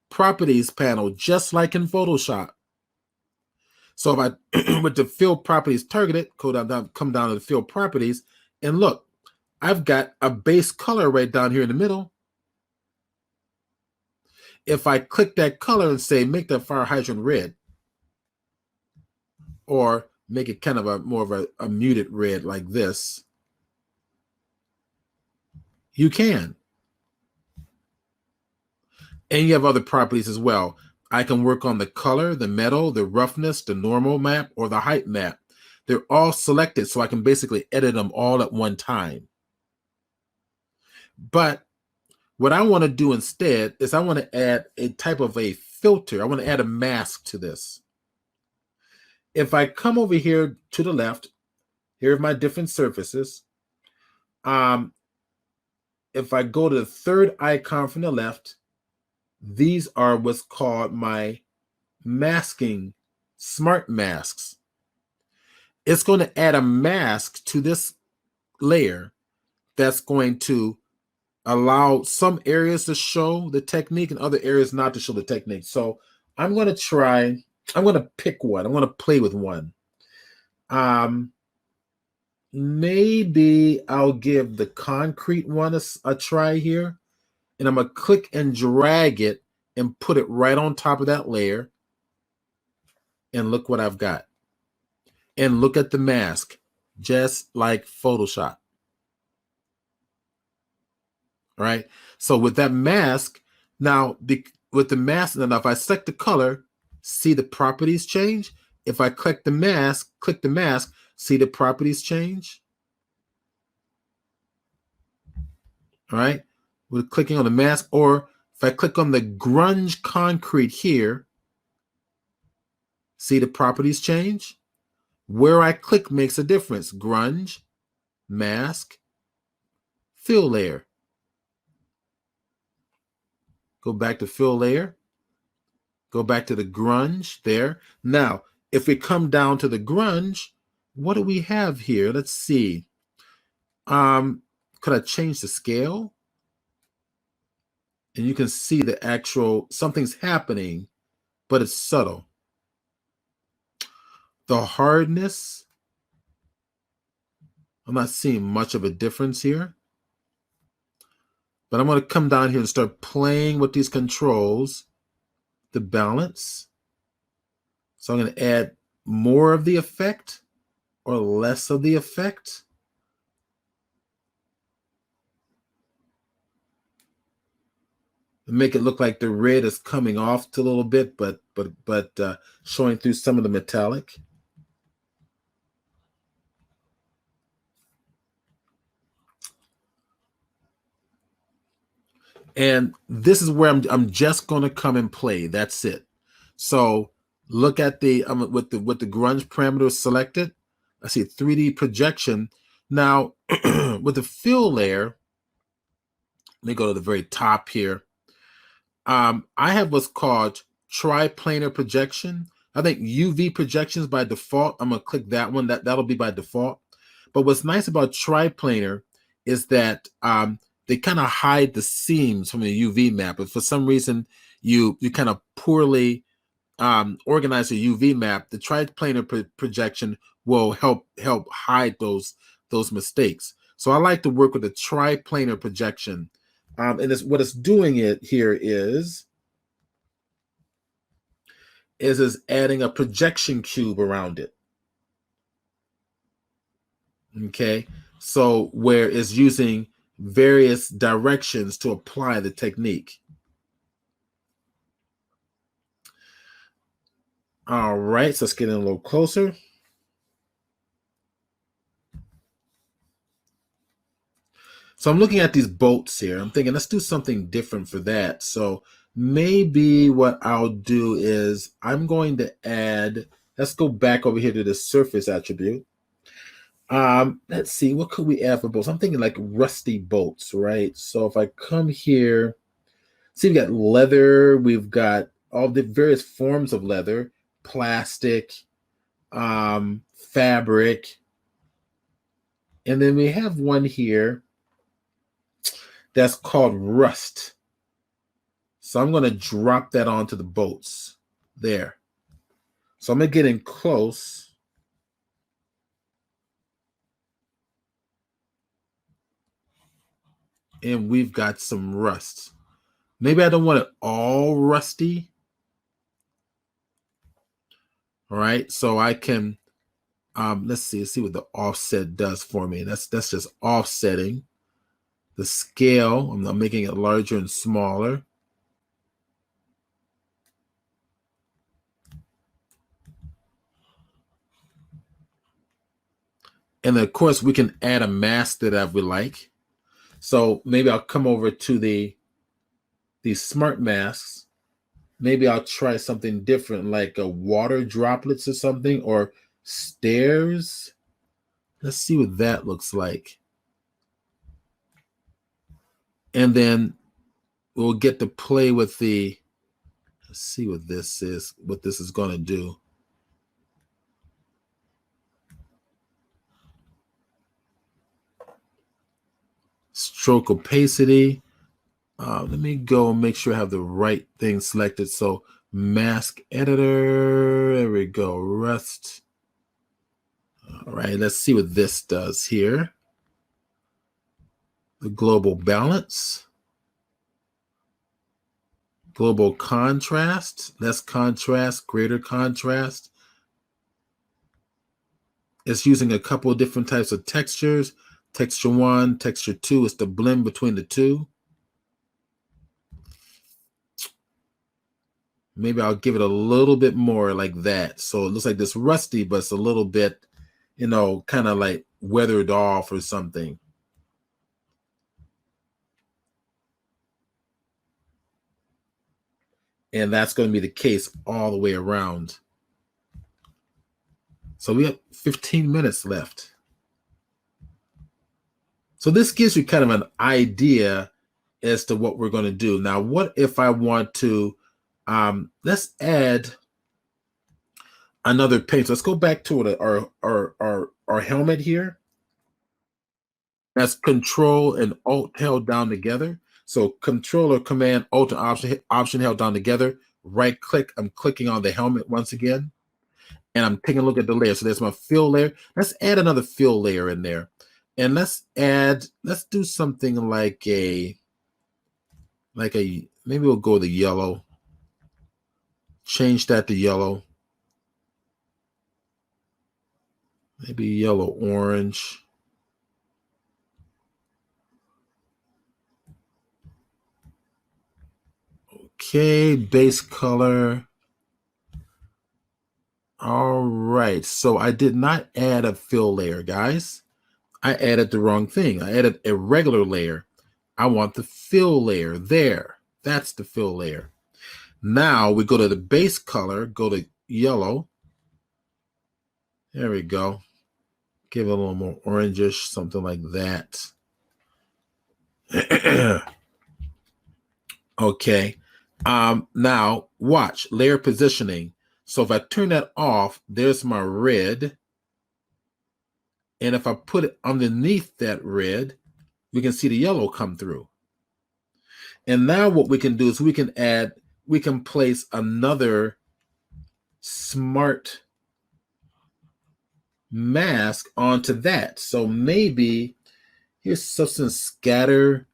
Properties panel, just like in Photoshop. So if I, with the fill properties targeted, come down to the fill properties, and look, I've got a base color right down here in the middle. If I click that color and say, make that fire hydrant red, or make it kind of more of a muted red like this, you can. And you have other properties as well. I can work on the color, the metal, the roughness, the normal map, or the height map. They're all selected, so I can basically edit them all at one time. But what I want to do instead is I want to add a type of a filter. I want to add a mask to this. If I come over here to the left, here are my different surfaces. If I go to the third icon from the left, these are what's called my masking smart masks. it's going to add a mask to this layer that's going to allow some areas to show the technique and other areas not to show the technique. So I'm going to pick one. I'm going to play with one. Maybe I'll give the concrete one a try here. And I'm going to click and drag it and put it right on top of that layer. And look what I've got. And look at the mask, just like Photoshop. All right. So with that mask, now with the mask, now if I select the color, see the properties change. If I click the mask, see the properties change. All right. We're clicking on the mask, or if I click on the grunge concrete here, see the properties change. Where I click makes a difference. Grunge, mask, fill layer. Go back to fill layer. Go back to the grunge there. Now, if we come down to the grunge, what do we have here? Let's see. Could I change the scale? And you can see the actual, something's happening, but it's subtle. The hardness, I'm not seeing much of a difference here. But I'm going to come down here and start playing with these controls. The balance. So I'm going to add more of the effect or less of the effect. Make it look like the red is coming off a little bit, but showing through some of the metallic. And this is where I'm just going to come and play. That's it. So look at the with the grunge parameter selected. I see 3D projection. Now with the fill layer, let me go to the very top here. I have what's called Tri-Planar Projection. I think UV projections by default. I'm gonna click that one. That'll be by default. But what's nice about Tri-Planar is that they kind of hide the seams from the UV map. If for some reason you kind of poorly organize a UV map, the Tri-Planar projection will help hide those mistakes. So I like to work with the Tri-Planar projection. And what it's doing here is adding a projection cube around it. Okay, so where it's using various directions to apply the technique. All right, so let's get in a little closer. So I'm looking at these bolts here. I'm thinking, let's do something different for that. So maybe what I'll do is I'm going to add, let's go back over here to the surface attribute. Let's see, what could we add for bolts? I'm thinking like rusty bolts, right? So if I come here, see, we've got leather, we've got all the various forms of leather, plastic, fabric, and then we have one here that's called rust. So I'm going to drop that onto the bolts there. So I'm going to get in close. And we've got some rust. Maybe I don't want it all rusty. All right, so I can, let's see what the offset does for me. That's just offsetting. The scale, I'm making it larger and smaller. And then of course we can add a mask that we like. So maybe I'll come over to these smart masks. Maybe I'll try something different, like a water droplets or something, or stairs. Let's see what that looks like. And then we'll get to play with the, let's see what this is going to do. Stroke opacity. Let me go and make sure I have the right thing selected. So mask editor, there we go, rust. All right, let's see what this does here. The global balance, global contrast, less contrast, greater contrast. It's using a couple of different types of textures. Texture 1, texture 2 is the blend between the two. Maybe I'll give it a little bit more like that. So it looks like this rusty, but it's a little bit, you know, kind of like weathered off or something. And that's going to be the case all the way around. So we have 15 minutes left. So this gives you kind of an idea as to what we're going to do. Now, what if I want to, let's add another paint. So let's go back to our helmet here. That's Control and Alt held down together. So Control or Command, Alt and Option held down together. Right click, I'm clicking on the helmet once again. And I'm taking a look at the layer. So there's my fill layer. Let's add another fill layer in there. And let's do something like maybe we'll go with the yellow. Change that to yellow. Maybe yellow orange. Okay, base color. All right, so I did not add a fill layer, guys. I added the wrong thing. I added a regular layer. I want the fill layer there. That's the fill layer. Now we go to the base color, go to yellow. There we go. Give it a little more orangish, something like that. Okay. Now watch layer positioning. So if I turn that off, there's my red. And if I put it underneath that red, we can see the yellow come through. And now what we can do is we can place another smart mask onto that. So maybe here's substance scatter.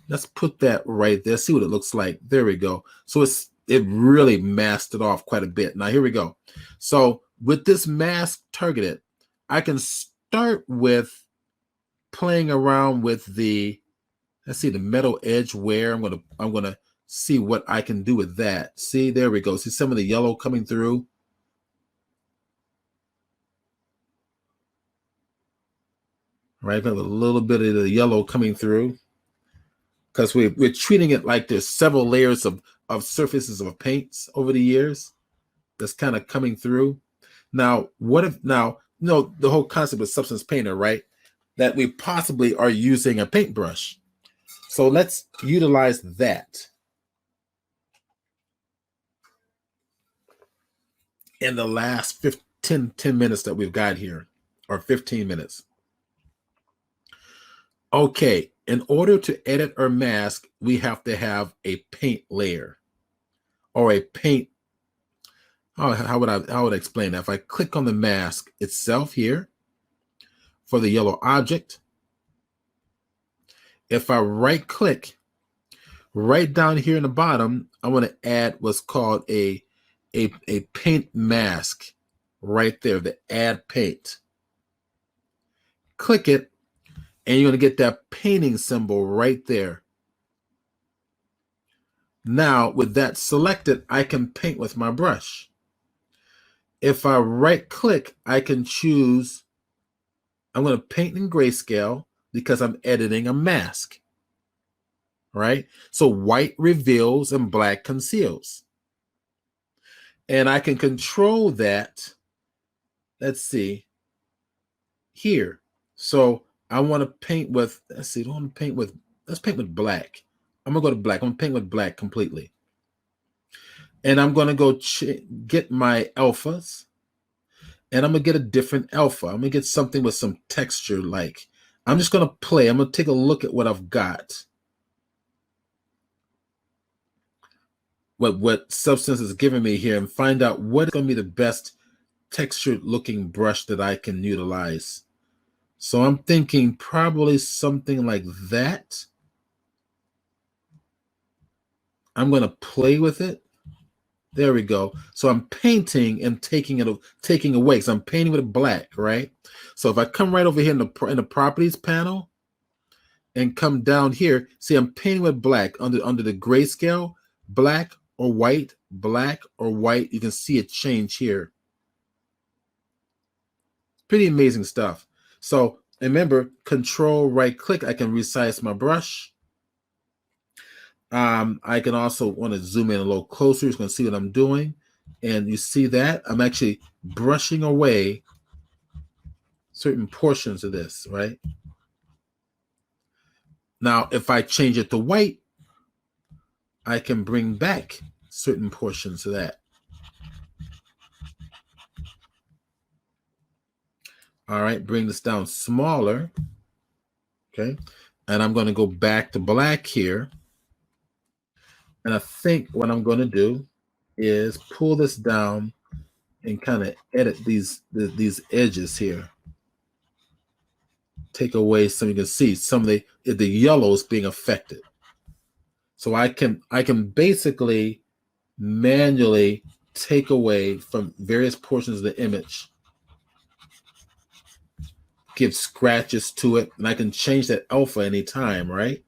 Let's put that right there. See what it looks like. There we go. So it really masked it off quite a bit. Now here we go. So with this mask targeted, I can start with playing around with the, let's see, the metal edge wear. I'm gonna see what I can do with that. See, there we go. See some of the yellow coming through. Right, we have a little bit of the yellow coming through because we're treating it like there's several layers of surfaces of paints over the years that's kind of coming through. Now, the whole concept of substance painter, right? That we possibly are using a paintbrush. So let's utilize that. In the last 10 minutes that we've got here, or 15 minutes. Okay, in order to edit or mask, we have to have a paint layer or a paint. How would I explain that? If I click on the mask itself here for the yellow object, if I right click right down here in the bottom, I want to add what's called a paint mask right there, the add paint. Click it, and you're going to get that painting symbol right there. Now, with that selected, I can paint with my brush. If I right click, I can choose, I'm going to paint in grayscale because I'm editing a mask. Right? So white reveals and black conceals. And I can control that. Let's see here. So I want to paint with, let's paint with black. I'm going to go to black. I'm going to paint with black completely. And I'm going to go get my alphas. And I'm going to get a different alpha. I'm going to get something with some texture like, I'm just going to play. I'm going to take a look at what I've got. What Substance is giving me here and find out what is going to be the best textured looking brush that I can utilize. So I'm thinking probably something like that. I'm going to play with it. There we go. So I'm painting and taking away. So I'm painting with black, right? So if I come right over here in the properties panel and come down here, see I'm painting with black under the grayscale, black or white, black or white. You can see it change here. Pretty amazing stuff. So remember, control right click, I can resize my brush. I can also want to zoom in a little closer. You're going to see what I'm doing. And you see that I'm actually brushing away certain portions of this, right? Now, if I change it to white, I can bring back certain portions of that. All right, bring this down smaller. Okay. And I'm going to go back to black here. And I think what I'm going to do is pull this down and kind of edit these edges here. Take away some, you can see some of the yellows being affected. So I can basically manually take away from various portions of the image, give scratches to it, and I can change that alpha anytime, right?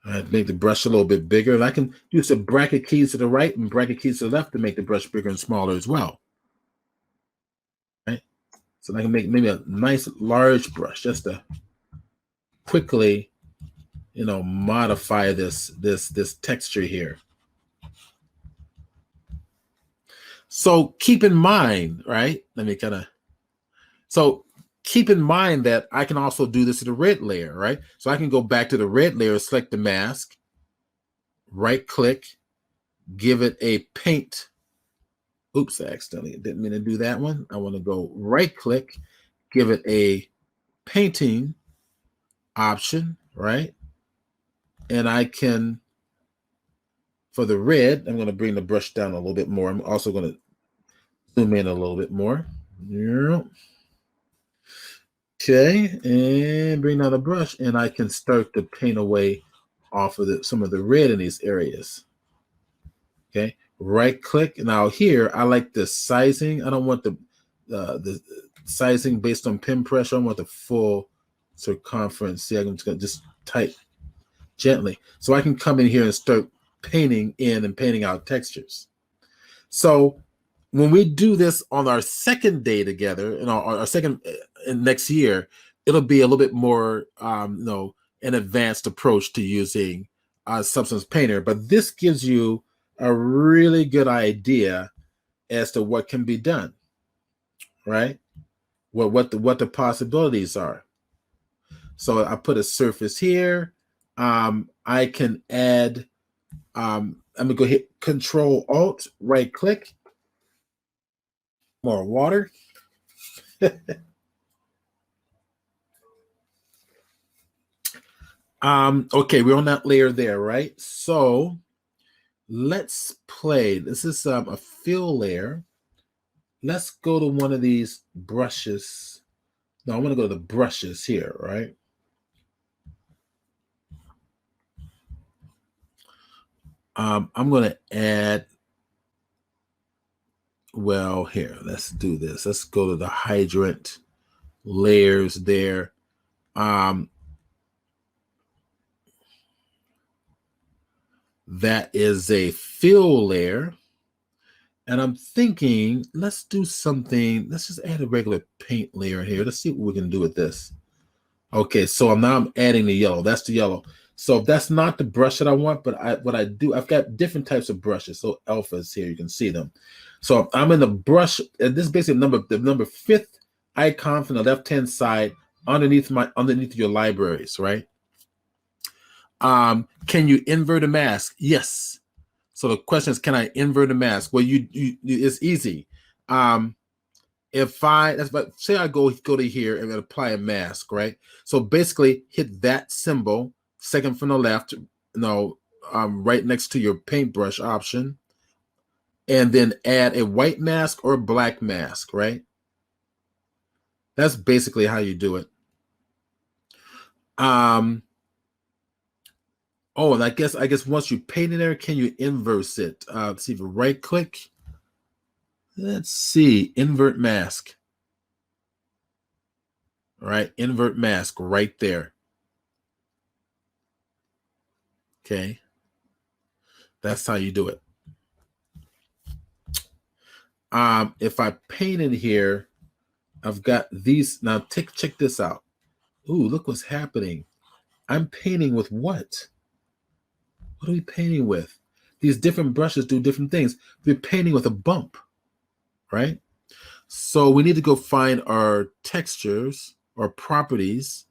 I'd make the brush a little bit bigger, and I can use the bracket keys to the right and bracket keys to the left to make the brush bigger and smaller as well. Right? So I can make maybe a nice large brush just to quickly, modify this texture here. So keep in mind, right? Keep in mind that I can also do this to the red layer, right? So I can go back to the red layer, select the mask, right click, give it a paint. Oops, I accidentally didn't mean to do that one. I want to go right click, give it a painting option, right? And I can, for the red, I'm going to bring the brush down a little bit more. I'm also going to zoom in a little bit more. Okay, and bring down the brush, and I can start to paint away off of some of the red in these areas. Okay, right click. Now here, I like the sizing. I don't want the sizing based on pin pressure. I want the full circumference. See, I'm just type gently. So I can come in here and start painting in and painting out textures. So when we do this on our second day together, our second next year, it'll be a little bit more, an advanced approach to using Substance Painter. But this gives you a really good idea as to what can be done, right? What the possibilities are. So I put a surface here. I can add. I'm gonna go hit Control Alt, right click. More water. Okay, we're on that layer there, right? So let's play. This is a fill layer. Let's go to one of these brushes. No, I want to go to the brushes here, right? I'm going to add, well, here, let's do this. Let's go to the hydrant layers there. That is a fill layer. And I'm thinking, let's do something. Let's just add a regular paint layer here. Let's see what we can do with this. Okay, so now I'm adding the yellow. That's the yellow. So that's not the brush that I want, but I've got different types of brushes. So alphas here, you can see them. So I'm in the brush, and this is basically the number 5th icon from the left-hand side underneath your libraries, right? Can you invert a mask? Yes. So the question is, can I invert a mask? Well, you it's easy. If say I go to here and apply a mask, right? So basically hit that symbol, second from the left, right next to your paintbrush option, and then add a white mask or a black mask, right? That's basically how you do it. Oh, and I guess once you paint it there, can you inverse it? Let's see if you right click. Let's see, invert mask. All right, invert mask right there. Okay, that's how you do it. If I paint in here, I've got these. Now check this out. Ooh, look what's happening. I'm painting with what? What are we painting with? These different brushes do different things. We're painting with a bump, right? So we need to go find our textures or properties.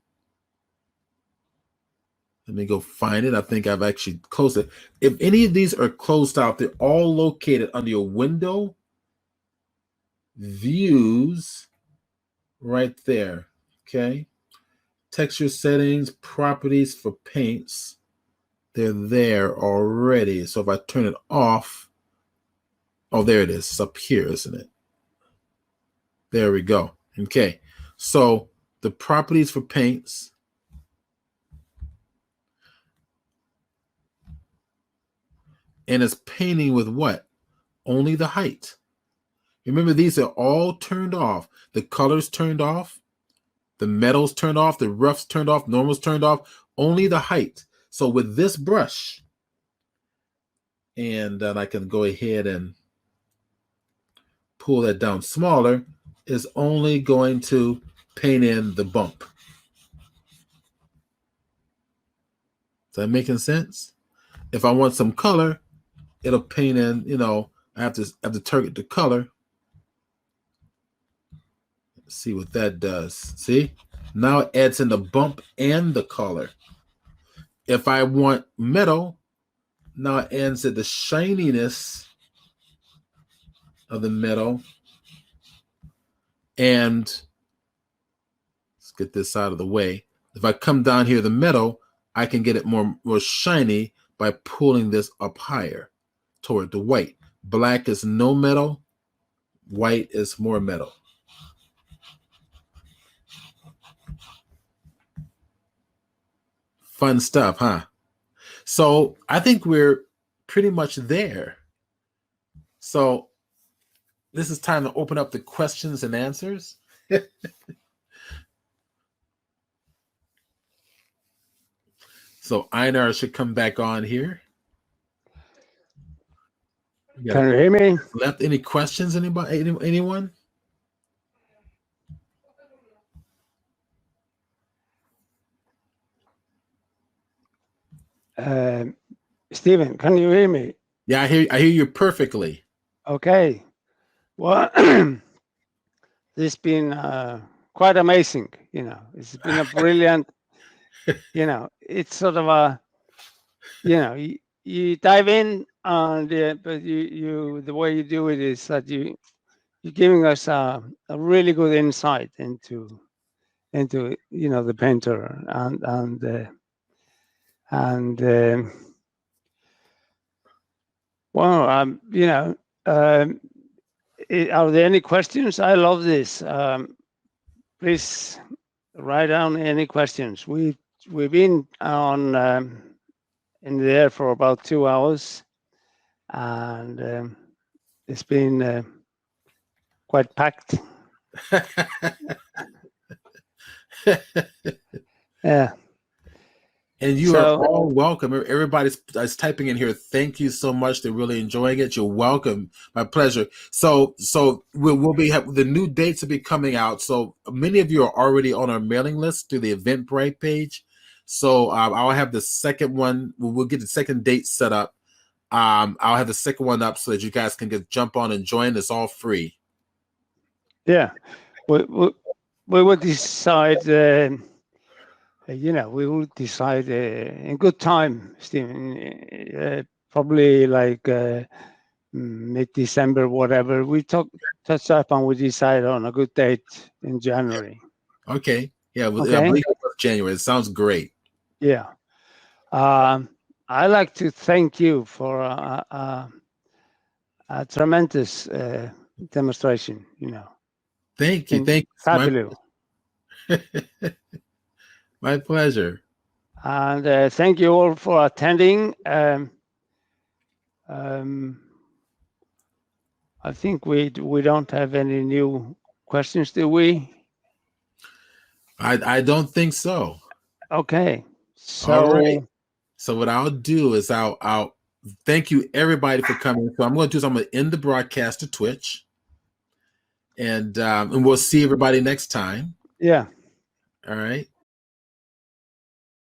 Let me go find it. I think I've actually closed it. If any of these are closed out, they're all located under your window, views, right there. Okay. Texture settings, properties for paints. They're there already. So if I turn it off, oh, there it is. It's up here, isn't it? There we go. Okay. So the properties for paints. And it's painting with what? Only the height. Remember, these are all turned off. The colors turned off. The metals turned off. The roughs turned off. Normals turned off. Only the height. So with this brush, and I can go ahead and pull that down smaller, is only going to paint in the bump. Is that making sense? If I want some color, it'll paint in, I have to target the color. Let's see what that does. See? Now it adds in the bump and the color. If I want metal, now it adds in the shininess of the metal. And let's get this out of the way. If I come down here, the metal, I can get it more shiny by pulling this up higher toward the white. Black is no metal. White is more metal. Fun stuff, huh? So I think we're pretty much there. So this is time to open up the questions and answers. So Einar should come back on here. Can you hear me? Left any questions? Anybody? Anyone? Stephen, can you hear me? Yeah, I hear you perfectly. Okay. Well, this has been quite amazing. It's been a brilliant. It's sort of a. You dive in on but the way you do it is that you're giving us a really good insight into the painter are there any questions? I love this. Please write down any questions. We've been on in there for about 2 hours, and it's been quite packed. Yeah. And you are all welcome. Everybody's typing in here. Thank you so much. They're really enjoying it. You're welcome. My pleasure. So we'll be the new dates will be coming out. So many of you are already on our mailing list through the Eventbrite page. So I'll have the second one. We'll get the second date set up. I'll have the second one up so that you guys can jump on and join. It's all free. Yeah, we will decide. we will decide in good time, Stephen. Probably like mid-December, whatever. We touch up and we decide on a good date in January. Okay. Yeah. I Okay. believe it was January. It sounds great. Yeah. I like to thank you for a tremendous demonstration. Thank you. Been Thank you. fabulous. My pleasure. And thank you all for attending. I think we don't have any new questions, do we? I don't think so. Okay. All right. So So what I'll do is I'll thank you everybody for coming. So I'm going to I'm going to end the broadcast to Twitch, and we'll see everybody next time. yeah. All right.